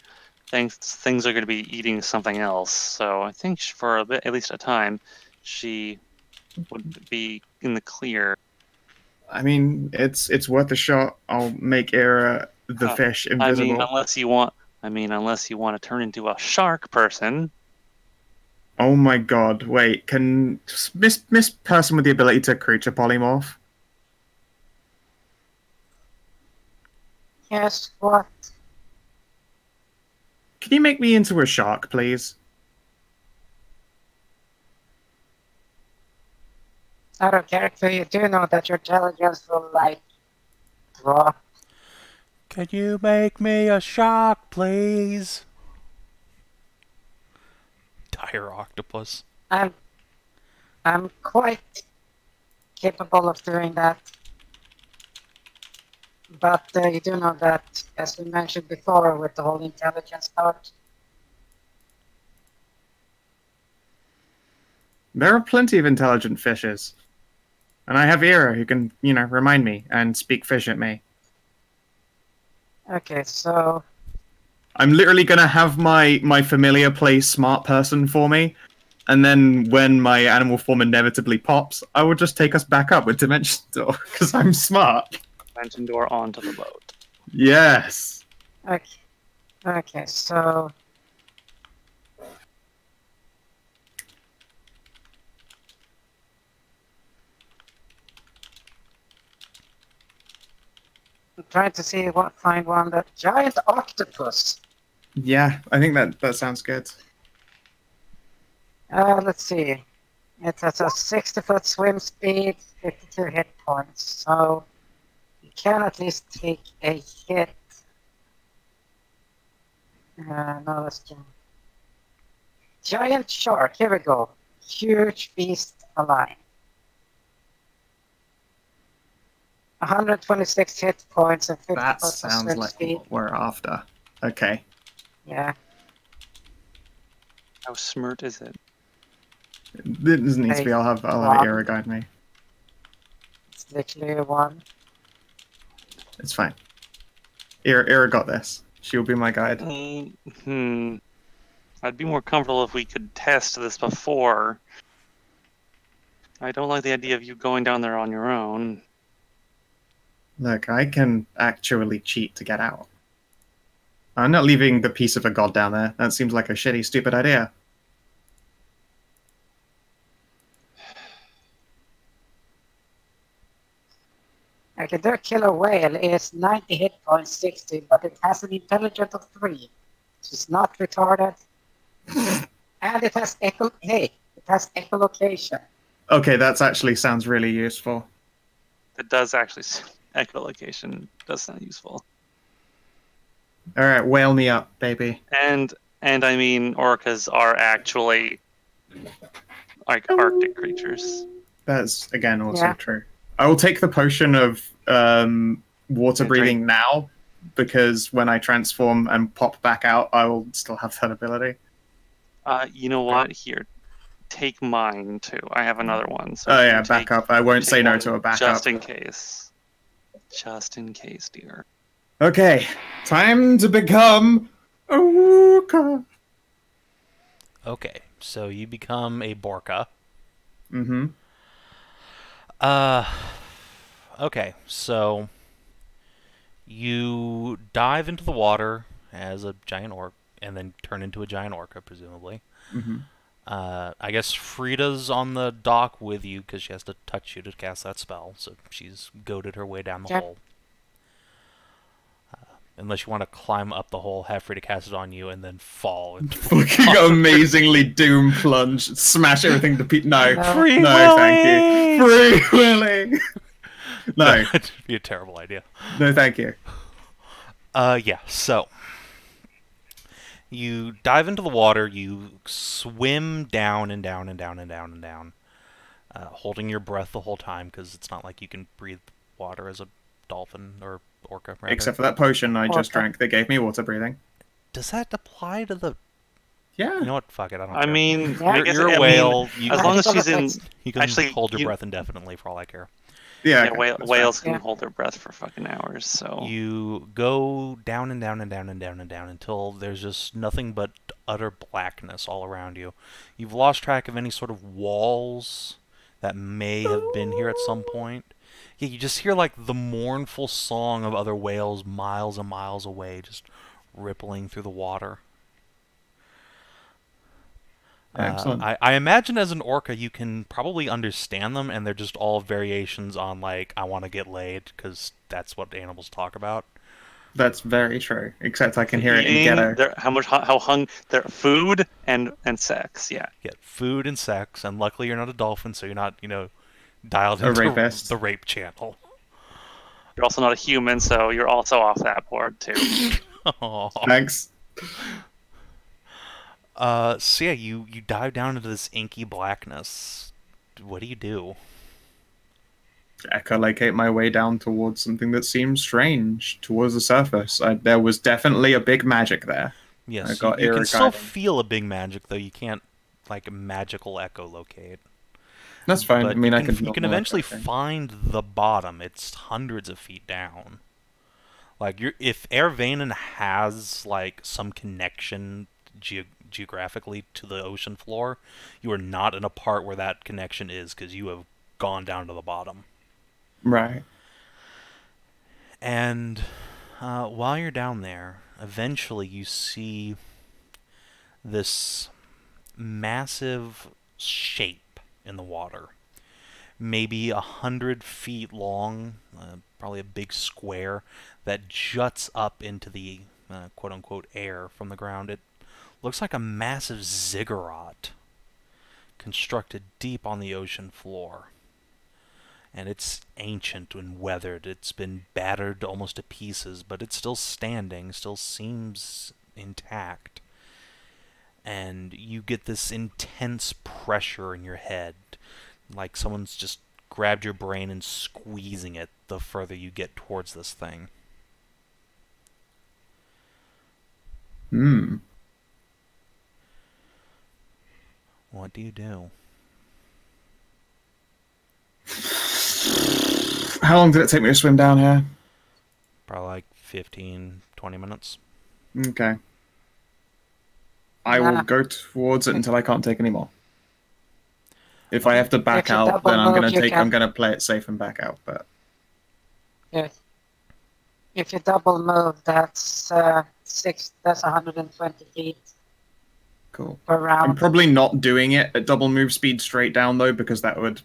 Things are going to be eating something else. So I think for a bit, at least a time, she would be in the clear. I mean, it's worth a shot. I'll make Era the fish invisible. I mean, unless you want to turn into a shark person. Oh my god! Wait, can Miss Person with the ability to creature polymorph? Yes, what? Can you make me into a shark, please? Out of character, you do know that your intelligence will, like, drop. Can you make me a shark, please? Dire octopus. I'm quite capable of doing that. But you do know that, as we mentioned before, with the whole intelligence part, There are plenty of intelligent fishes. And I have Era who can, remind me and speak fish at me. okay, so I'm literally going to have my familiar play smart person for me. And then when my animal form inevitably pops, I will just take us back up with Dimension Door, because I'm smart. Dimension Door onto the boat. Yes. okay, so I'm trying to find one that giant octopus. Yeah, I think that sounds good. Let's see. It has a 60-foot swim speed, 52 hit points, so you can at least take a hit. No, let's do giant shark. Here we go. Huge beast alive. 126 hit points and 50 That foot sounds swim like speed. what we're after. Okay. Yeah. How smart is it? It doesn't need to be. I'll have Era guide me. It's literally a 1. It's fine. Era got this. She'll be my guide. I'd be more comfortable if we could test this before. I don't like the idea of you going down there on your own. Look, I can actually cheat to get out. I'm not leaving the piece of a god down there. That seems like a shitty, stupid idea. Okay, their killer whale is 90 hit points, 60, but it has an intelligence of 3. It's not retarded. And it has echolocation. Okay, that's actually sounds really useful. It does actually. Echolocation does sound useful. All right, whale me up, baby. And I mean, orcas are actually like Arctic creatures. That's again also true. I will take the potion of water breathing now, because when I transform and pop back out, I will still have that ability. You know what? Here, take mine too. I have another one. So backup. I won't say no to a backup. Just in case. Just in case, dear. Okay, time to become a orca. Okay, so you become a Borka. Mm-hmm. Okay, so you dive into the water as a giant orc, and then turn into a giant orca, presumably. Mm-hmm. I guess Frida's on the dock with you because she has to touch you to cast that spell, so she's goaded her way down the hole. Unless you want to climb up the hole, have Frida cast it on you, and then fall. Fucking amazingly doom plunge, smash everything to pieces. No, Free no, thank you. Free willing. No, that'd be a terrible idea. No, thank you. Yeah. So you dive into the water. You swim down and down and down and down and down. holding your breath the whole time because it's not like you can breathe water as a dolphin or orca. Rather. Except for that potion I just drank. They gave me water breathing. Does that apply to the? Yeah. You know what? Fuck it. I don't. I care. mean, Yeah. I guess, You're a I whale. mean, You as can- long as she's in. You can Actually, hold your you- breath indefinitely for all I care. Yeah. Yeah, okay, that's whales fine. can hold their breath for fucking hours. So You go down and down and down and down and down until there's just nothing but utter blackness all around you. You've lost track of any sort of walls that may have been here at some point. Yeah, you just hear like the mournful song of other whales miles and miles away, just rippling through the water. Excellent. I imagine as an orca you can probably understand them, and they're just all variations on like I want to get laid, because that's what animals talk about. That's very true. Except I can hear it in eating, ghetto. how hung their food and sex. Yeah. Get food and sex, and luckily you're not a dolphin, so you're not dialed A into rapist. the rape channel. You're also not a human, so you're also off that board too. Aw. Thanks. So yeah, you dive down into this inky blackness. What do you do? Echolocate my way down towards something that seems strange, towards the surface. There was definitely a big magic there. Yes, I got you can Era still guiding. feel a big magic, though you can't like magical echolocate. That's fine. But I mean, you I can. you can eventually find the bottom. It's hundreds of feet down. Like if Airvanen has like some connection geographically to the ocean floor, you are not in a part where that connection is, because you have gone down to the bottom. Right. And while you're down there, eventually you see this massive shape in the water. Maybe 100 feet long, probably a big square, that juts up into the quote-unquote air from the ground. It looks like a massive ziggurat constructed deep on the ocean floor. And it's ancient and weathered. It's been battered almost to pieces, but it's still standing, still seems intact. And you get this intense pressure in your head, like someone's just grabbed your brain and squeezing it the further you get towards this thing. Hmm. What do you do? How long did it take me to swim down here? Probably like 15, 20 minutes. Okay. I will go towards it until I can't take any more. If I have to back If you out, double then I'm move, gonna you take. can- I'm gonna play it safe and back out. But If you double move, that's that's 120 feet cool. per I'm round. probably not doing it at double move speed straight down though, because that would.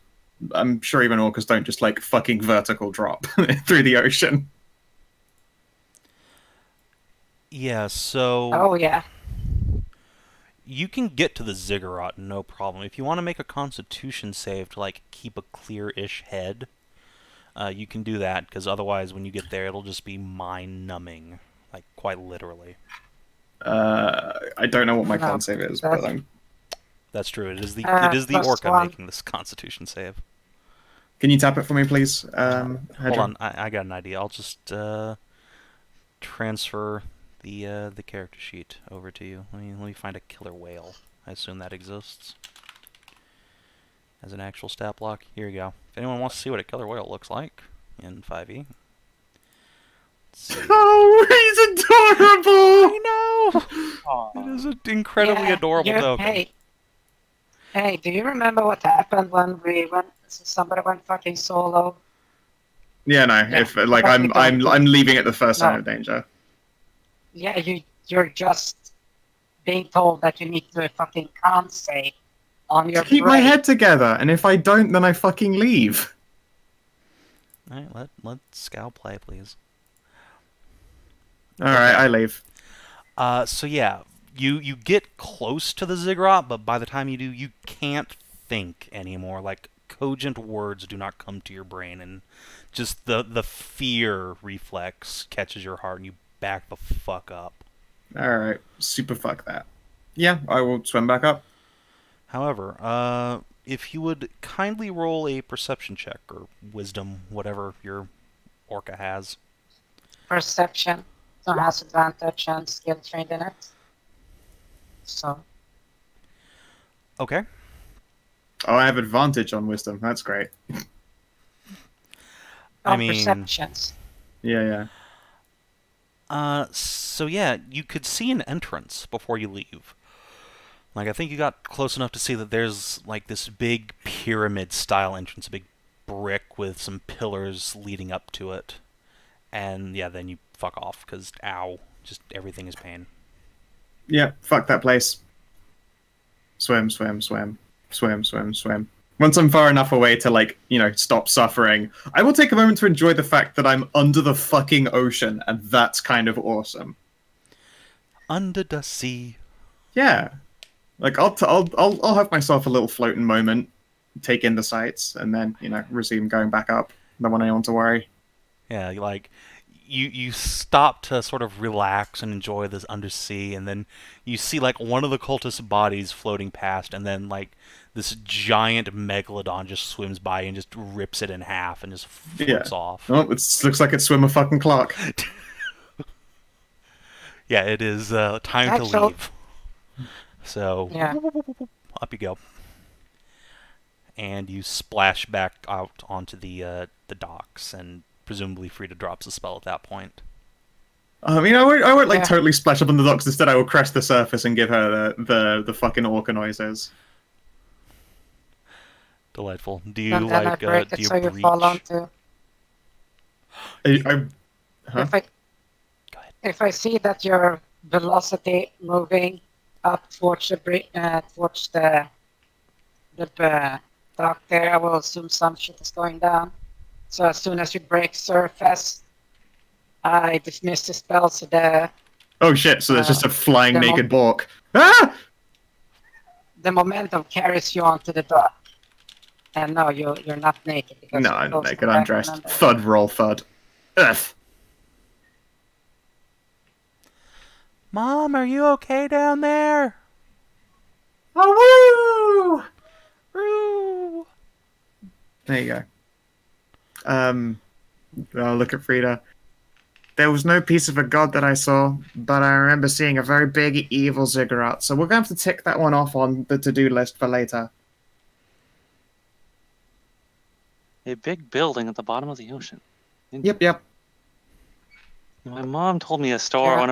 I'm sure even orcas don't just like fucking vertical drop through the ocean. Yeah, so Oh yeah. you can get to the ziggurat no problem. If you want to make a constitution save to like keep a clear-ish head, you can do that, because otherwise when you get there it'll just be mind-numbing, like quite literally. I don't know what my No, con save is, that's- but That's true. It is the +1. orca making this constitution save. can you tap it for me, please? Hold Hedrah? on, I got an idea. I'll just transfer the character sheet over to you. Let me find a killer whale. I assume that exists as an actual stat block. Here you go. If anyone wants to see what a killer whale looks like in 5e. Let's see. Oh, he's adorable. I know. It is an incredibly Yeah, adorable token. Hey, do you remember what happened when somebody went fucking solo? Yeah, no. Yeah, If like fucking I'm don't. leaving at the first sign No. of danger. Yeah, you're just being told that you need to fucking con save on your Keep my brain. head together, and if I don't, then I fucking leave. Alright, let Skow play, please. All right, I leave. So yeah, you get close to the ziggurat, but by the time you do, you can't think anymore. Like, cogent words do not come to your brain, and just the fear reflex catches your heart, and you back the fuck up. All right, super fuck that. Yeah, I will swim back up. However, if you would kindly roll a perception check or wisdom, whatever your orca has. Perception. So has advantage and skill trained in it. So. Okay. Oh, I have advantage on wisdom. That's great. I mean, perceptions. Yeah. So yeah, you could see an entrance before you leave. Like, I think you got close enough to see that there's, like, this big pyramid-style entrance, a big brick with some pillars leading up to it. And, yeah, then you fuck off, because, ow, just everything is pain. Yeah, fuck that place. Swim, swim, swim. Swim, swim, swim. Once I'm far enough away to, like, you know, stop suffering, I will take a moment to enjoy the fact that I'm under the fucking ocean, and that's kind of awesome. Under the sea. Yeah. Like, I'll have myself a little floating moment, take in the sights, and then, you know, resume going back up. Don't want anyone to worry. Yeah, like, you stop to sort of relax and enjoy this undersea, and then you see, like, one of the cultist bodies floating past, and then, like, this giant megalodon just swims by and just rips it in half and just floats off. Oh, it looks like it's Swimmer fucking Clark. Yeah, it is time to leave. So, up you go. And you splash back out onto the docks, and presumably Frida drops a spell at that point. I mean, I won't like totally splash up on the docks. Instead, I will crest the surface and give her the fucking orca noises. Delightful. Do you and then like I break do it you so you breach? fall onto. Huh? If I see that your velocity moving up towards the dock there, I will assume some shit is going down. So as soon as you break surface, I dismiss the spell. So oh shit! So there's just a flying naked bork. Ah! The momentum carries you onto the dock. And no, you're not naked. No, I'm not naked. I'm dressed. Thud, roll, thud. Ugh. Mom, are you okay down there? Oh, woo! Woo! There you go. Oh, look at Frida. There was no piece of a god that I saw, but I remember seeing a very big evil ziggurat. So we're going to have to tick that one off on the to-do list for later. A big building at the bottom of the ocean. Yep. My mom told me a story, one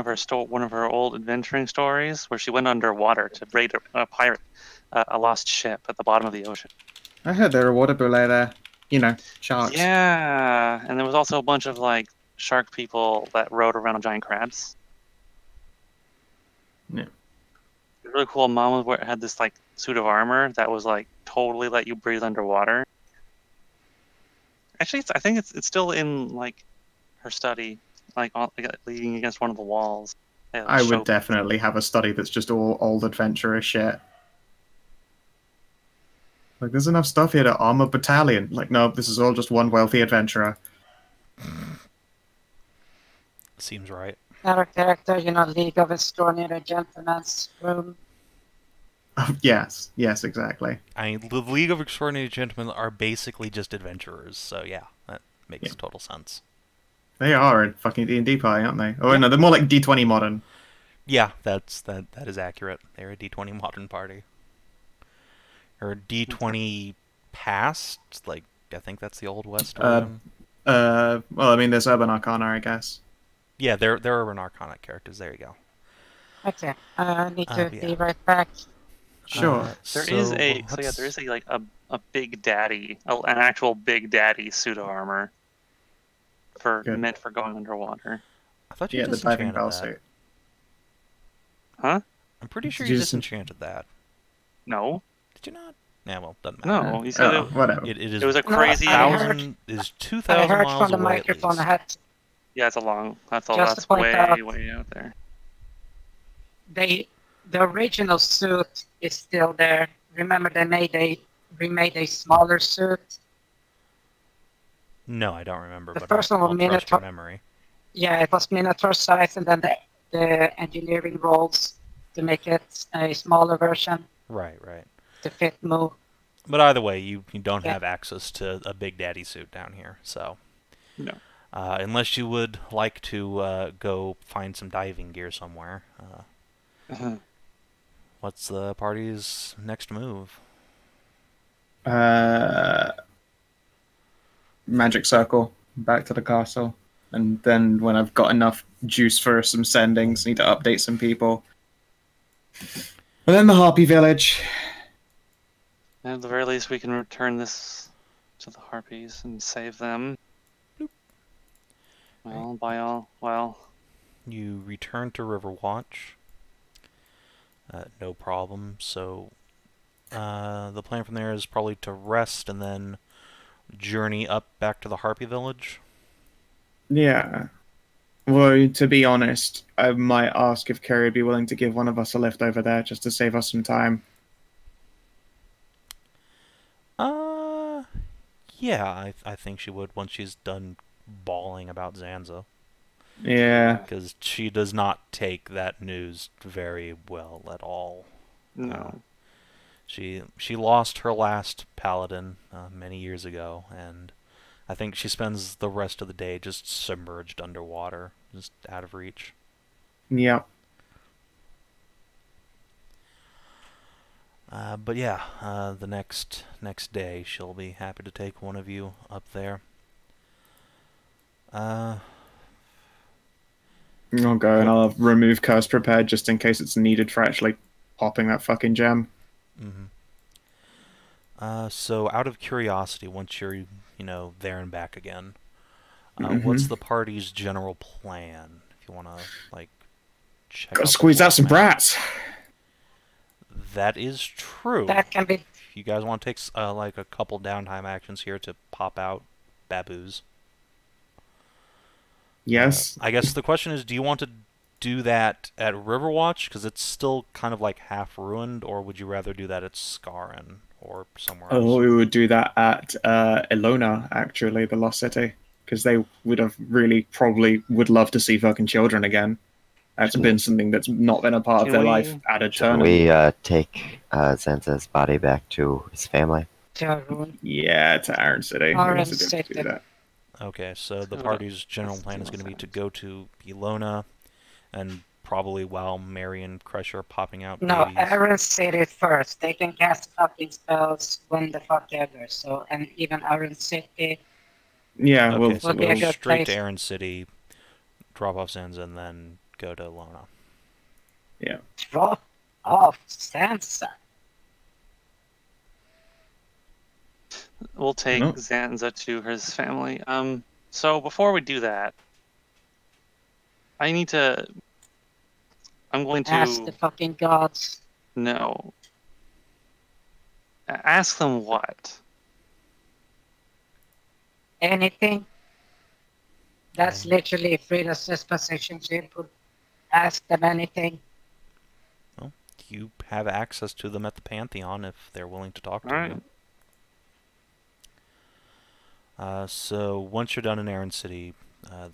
of her old adventuring stories, where she went underwater to raid a pirate, a lost ship at the bottom of the ocean. I heard there were water bulle there. You know, sharks. Yeah, and there was also a bunch of like shark people that rode around on giant crabs. Yeah. Really cool. Mom had this like suit of armor that was like totally let you breathe underwater. Actually, I think it's still in like her study, like leaning against one of the walls. I would definitely have a study that's just all old adventurous shit. Like, there's enough stuff here to arm a battalion. Like, no, this is all just one wealthy adventurer. Seems right. Another character, League of Extraordinary Gentlemen's room. Yes, exactly. I mean, the League of Extraordinary Gentlemen are basically just adventurers, so yeah, that makes total sense. They are a fucking D&D party, aren't they? Oh, no, they're more like D20 modern. Yeah, that is accurate. They're a D20 modern party. Or D20 past, like, I think that's the Old West version. Well, I mean, there's Urban Arcana, I guess. Yeah, they're Urban Arcana characters. There you go. Okay, I need to be right back. Sure. There is a big daddy, an actual big daddy suit of armor meant for going underwater. I thought you the diving disenchanted bell that. suit. Huh? I'm pretty sure Did you you disenchanted that. No. Did you not? Yeah, well, doesn't matter. No, he said whatever. It is. It was a crazy. Is 2,000 I heard miles from the away at microphone. least. I had to, Yeah, it's a long. That's Just to point out- way out there. the original suit is still there. Remember, they remade a smaller suit. No, I don't remember. The but first one was I'll trust Minotaur. your memory. Yeah, it was miniature size, and then the engineering rolls to make it a smaller version Right. to fit Moo. But either way, you don't Yeah. have access to a Big Daddy suit down here, so... No. Unless you would like to go find some diving gear somewhere. What's the party's next move? Magic circle back to the castle, and then when I've got enough juice for some sendings, need to update some people. And then the Harpy Village. At the very least, we can return this to the Harpies and save them. Well. You return to Riverwatch. No problem. So the plan from there is probably to rest and then journey up back to the Harpy Village. Yeah. Well, to be honest, I might ask if Carrie would be willing to give one of us a lift over there just to save us some time. Yeah, I think she would once she's done bawling about Zanza. Yeah. Because she does not take that news very well at all. No. She lost her last Paladin many years ago, and I think she spends the rest of the day just submerged underwater, just out of reach. Yeah. But yeah, the next day she'll be happy to take one of you up there. I'll go and I'll remove Curse Prepared just in case it's needed for actually popping that fucking gem. So out of curiosity, once you're, there and back again, what's the party's general plan? If you want to, check Gotta out the squeeze out some map. brats. That is true. That can be. If you guys want to take, a couple downtime actions here to pop out baboos. Yes. I guess the question is, do you want to do that at Riverwatch, because it's still kind of half ruined, or would you rather do that at Scarin or somewhere else? Oh, we would do that at Ilona, actually, the Lost City, because they would have probably would love to see fucking children again. That's been something that's not been a part of Can their we- life at a Can turn. we take Zanza's body back to his family? Yeah, to Iron City. We Iron need to be able to City. do that. Okay, so the party's general plan is going to be to go to Ilona, and probably while Mary and Kreshia are popping out No, babies. Aaron said it first. They can cast fucking spells when the fuck ever. So, and even Aaron City. Yeah, Okay, we'll, so Would be a go good straight place. to Aaron City, drop off Zanza, and then go to Ilona. yeah. Drop off Sansa. We'll take No. Zanza to his family. So before we do that, I'm going Ask the to fucking gods. no. Ask them what? Anything. That's literally Frida's disposition. She would ask them anything. Well, you have access to them at the Pantheon if they're willing to talk to Alright. you. So once you're done in Aaron City,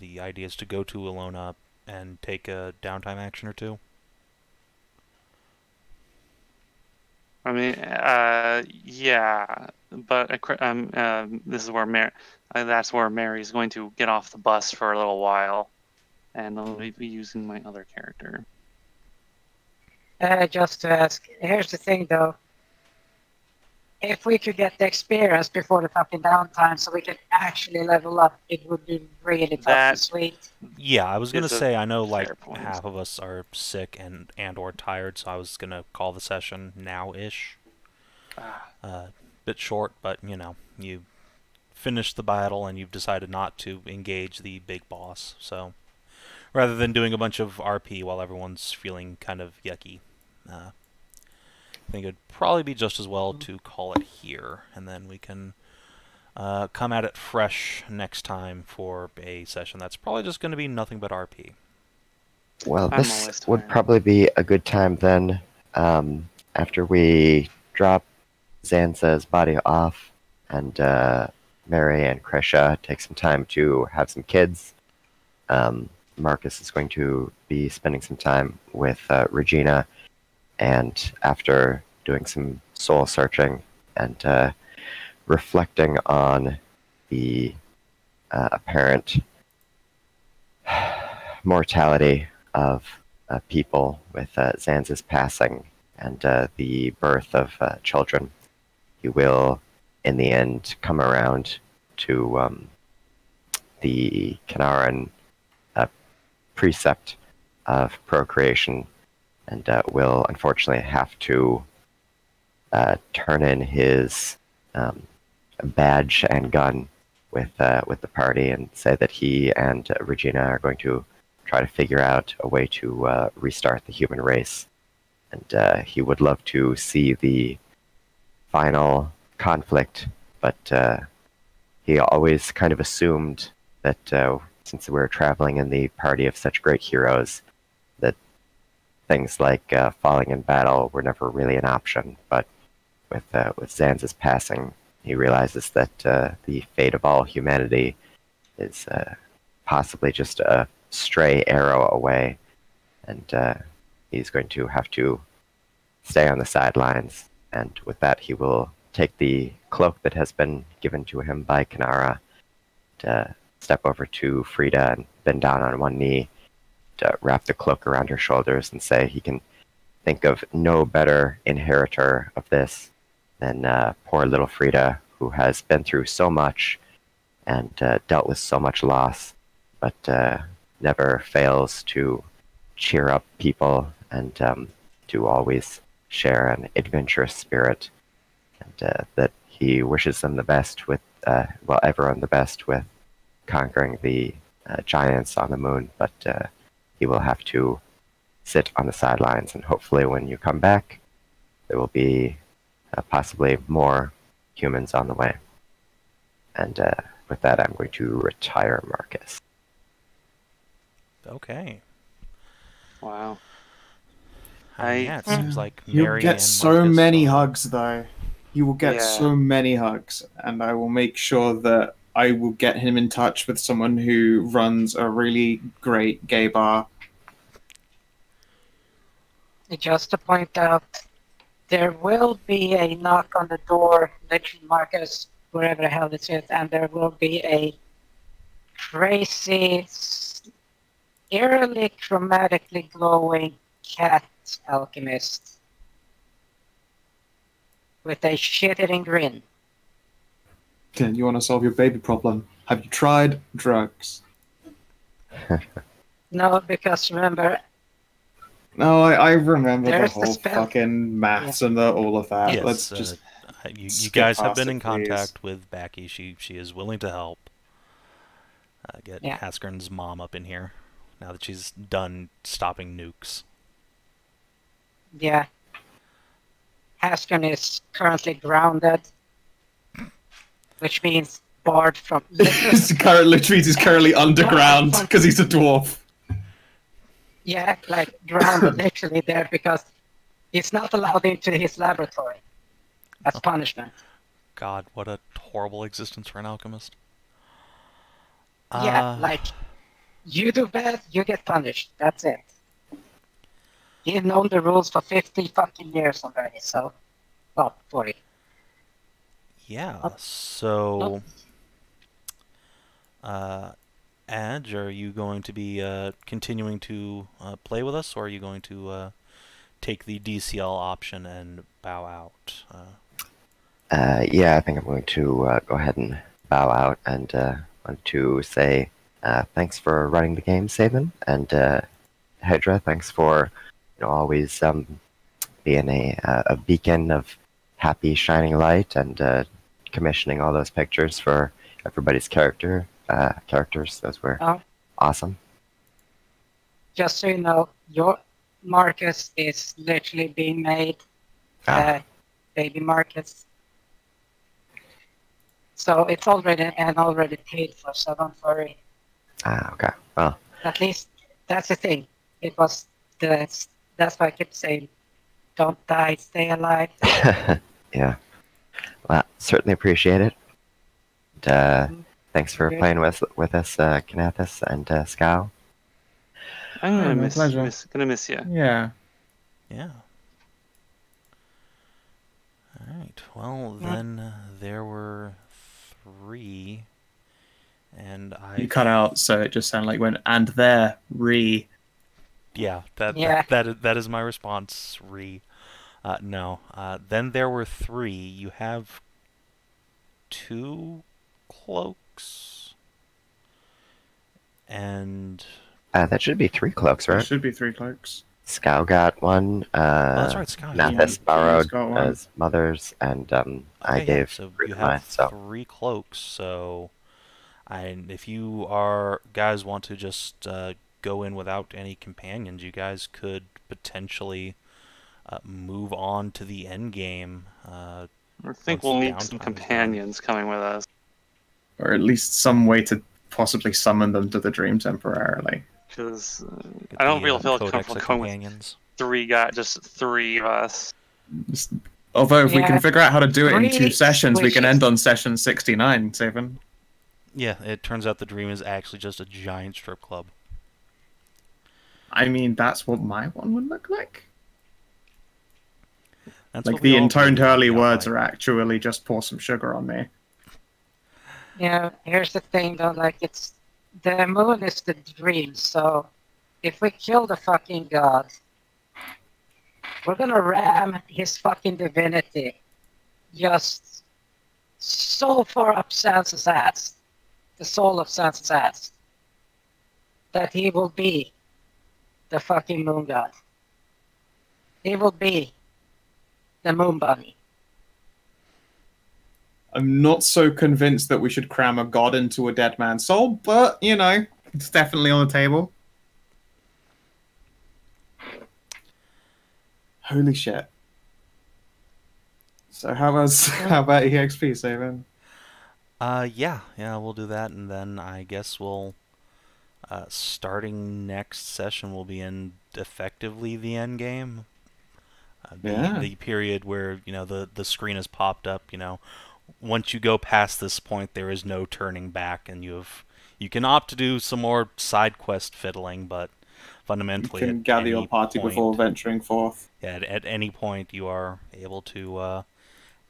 the idea is to go to Ilona and take a downtime action or two. I mean, yeah, but this is where that's where Mary's going to get off the bus for a little while, and I'll be using my other character. Just to ask. Here's the thing, though. If we could get the experience before the fucking downtime, so we could actually level up, it would be really fucking sweet. Yeah, I was gonna Is a say I know fair point. half of us are sick and or tired, so I was gonna call the session now-ish. Bit short, but you finished the battle and you've decided not to engage the big boss. So rather than doing a bunch of RP while everyone's feeling kind of yucky, I think it'd probably be just as well to call it here, and then we can come at it fresh next time for a session that's probably just going to be nothing but RP. Well, I'm this always would tired. probably be a good time then, after we drop Zanza's body off, and Mary and Kreshia take some time to have some kids. Marcus is going to be spending some time with Regina, and after doing some soul searching, and reflecting on the apparent mortality of people with Zanza's passing and the birth of children, he will, in the end, come around to the Kinaran precept of procreation, and will unfortunately have to turn in his badge and gun with the party and say that he and Regina are going to try to figure out a way to restart the human race. And he would love to see the final conflict, but he always kind of assumed that since we were traveling in the party of such great heroes, that things like falling in battle were never really an option. But with Zanza's passing, he realizes that the fate of all humanity is possibly just a stray arrow away, and he's going to have to stay on the sidelines. And with that, he will take the cloak that has been given to him by Kinara, to step over to Frida and bend down on one knee, to wrap the cloak around her shoulders and say he can think of no better inheritor of this than poor little Frida, who has been through so much and dealt with so much loss, but never fails to cheer up people and to always share an adventurous spirit, and that he wishes them the best with, well, everyone the best with conquering the giants on the moon, but he will have to sit on the sidelines, and hopefully when you come back, there will be possibly more humans on the way. And with that, I'm going to retire Marcus. Okay. Wow. Yeah, it seems like You'll Mary get and so Marcus many are- hugs, though. You will get Yeah. so many hugs, and I will make sure that I will get him in touch with someone who runs a really great gay bar. Just to point out, there will be a knock on the door, literally Marcus, wherever the hell this is, and there will be a crazy, eerily chromatically glowing cat alchemist with a shit-eating grin. Ken, you want to solve your baby problem? Have you tried drugs? No, because remember, No, I remember the There's the whole spell. fucking maths and all of that. Yes, Let's just you skip guys have past been it, in please. contact with Backy. She is willing to help. Get Yeah. Askern's mom up in here now that she's done stopping nukes. yeah, Haskell is currently grounded, which means barred from... Latrice is currently underground because he's a dwarf. Yeah, like grounded literally there because he's not allowed into his laboratory as punishment. God, what a horrible existence for an alchemist. Yeah, like, you do bad, you get punished. That's it. He's known the rules for 50 fucking years already, so... Well, 40. Yeah, so... Adge, are you going to be continuing to play with us, or are you going to take the DCL option and bow out? Yeah, I think I'm going to go ahead and bow out and want to say thanks for running the game, Savin, and Hedrah, thanks for always being a beacon of happy, shining light and commissioning all those pictures for everybody's characters. Those were awesome. Just so you know, your Marcus is literally being made baby Marcus. So it's already paid for, so don't worry. Okay. Well, At least that's the thing. It was that's why I kept saying, don't die, stay alive. yeah. Well, certainly appreciate it. And, thanks for Okay. playing with us, Kinathis and Skow. I'm gonna my pleasure. gonna miss you. Yeah. Yeah. Alright. Right. Well, Yeah. then there were 3, and You cut out, so it just sounded like went, and there, Yeah, Yeah. that is my response. No. Then there were 3. You have 2 cloaks, and That should be 3 cloaks, There right? should be 3 cloaks. Skow got one. that's right, Skow. Kinathis Yeah, borrowed he's got one. his mother's, and I Okay, gave so Frida you mine. have So 3 cloaks. So, if you are guys want to just go in without any companions, you guys could potentially move on to the end game. I think Once we'll need downtime some is companions coming with us. Or at least some way to possibly summon them to the dream temporarily. Because Get I don't the, really feel Codex comfortable of going with companions. just 3 of us. Although if we Yeah, can figure out how to do it in 2 3 sessions, we can wishes. end on session 69, Savin. Yeah, it turns out the dream is actually just a giant strip club. I mean, that's what my one would look like. That's Like what we the all intoned believe early in the words outline. are actually just pour some sugar on me. Yeah, here's the thing though, like it's the moon is the dream, so if we kill the fucking god, we're gonna ram his fucking divinity just so far up Sansa's ass, the soul of Sansa's ass, that he will be the fucking moon god. He will be the moon bunny. I'm not so convinced that we should cram a god into a dead man's soul, but, you know, it's definitely on the table. Holy shit. So how about EXP, Savin? Yeah, we'll do that, and then I guess we'll, starting next session, we'll be in effectively the end game. The period where, the screen has popped up, once you go past this point, there is no turning back, and you can opt to do some more side quest fiddling, but You fundamentally, can at gather any your party point, before venturing forth. yeah, at any point you are able to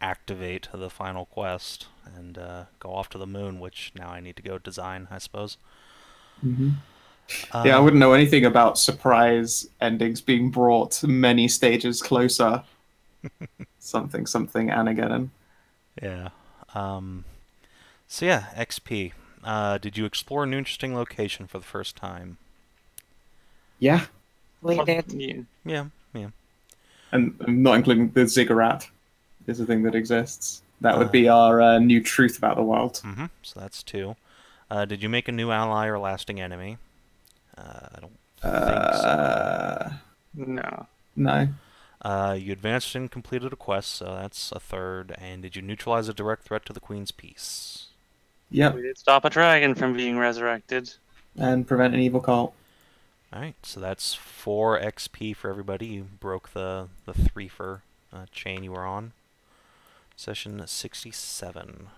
activate the final quest and go off to the moon, which now I need to go design, I suppose. Yeah, I wouldn't know anything about surprise endings being brought many stages closer. something Anageddon. Yeah. So yeah, XP. Did you explore an interesting location for the first time? Yeah, We did. Yeah. Yeah. and not including the ziggurat is a thing that exists. That would be our new truth about the world. Mm-hmm. So that's 2. Did you make a new ally or lasting enemy? I don't think so. No. No. You advanced and completed a quest, so that's a 3rd. And did you neutralize a direct threat to the Queen's peace? Yep, We did stop a dragon from being resurrected. and prevent an evil cult. Alright, so that's 4 XP for everybody. You broke the 3 for chain you were on. Session 67.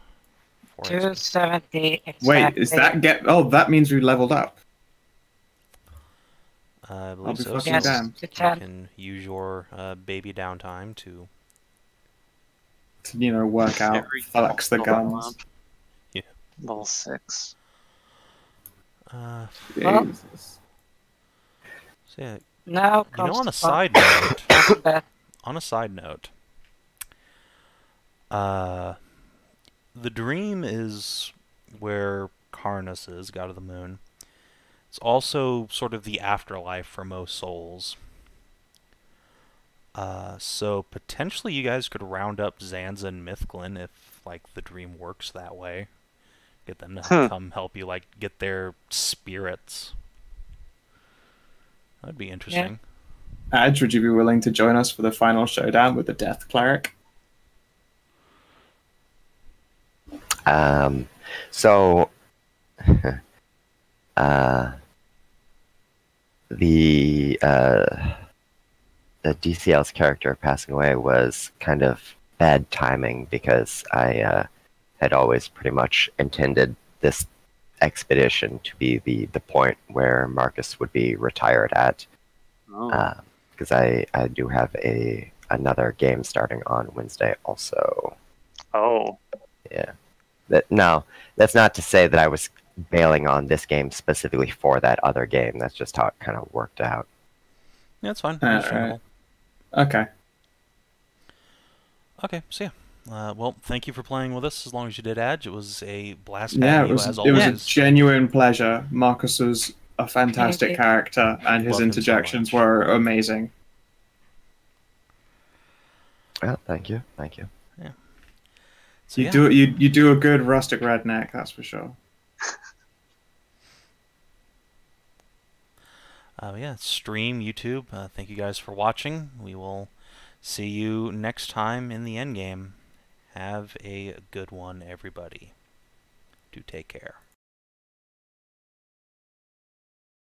4 XP. 270 exactly. Wait, is that that means we leveled up. I believe I'll be so. fucking So damned. you to 10. can use your baby downtime to... To, work out, Every flex the level guns. up. Level 6. Well, Jesus. so yeah, Now comes on the a side note... combat. On a side note, the dream is where Karnas is, god of the moon. It's also sort of the afterlife for most souls. So potentially you guys could round up Zanza and Mithglin if, the dream works that way. Get them to come help you, get their spirits. That'd be interesting. Adj, would you be willing to join us for the final showdown with the Death Cleric? So, the DCL's character passing away was kind of bad timing because I had always pretty much intended this expedition to be the point where Marcus would be retired at. Oh. Because I do have a another game starting on Wednesday also. Oh. Yeah. Now, that's not to say that I was bailing on this game specifically for that other game. That's just how it kind of worked out. Yeah, that's fine. Alright. Understandable. Okay. Okay, so yeah. Well, thank you for playing with us as long as you did, Adj. It was a blast Yeah, having it you, was as it was always. a genuine pleasure. Marcus was a fantastic Thank you. character, and his Loved him so interjections much. were amazing. Well, thank you. Thank you. So, You yeah. do a good rustic redneck, that's for sure. Yeah, stream, YouTube. Thank you guys for watching. We will see you next time in the endgame. Have a good one, everybody. Do take care.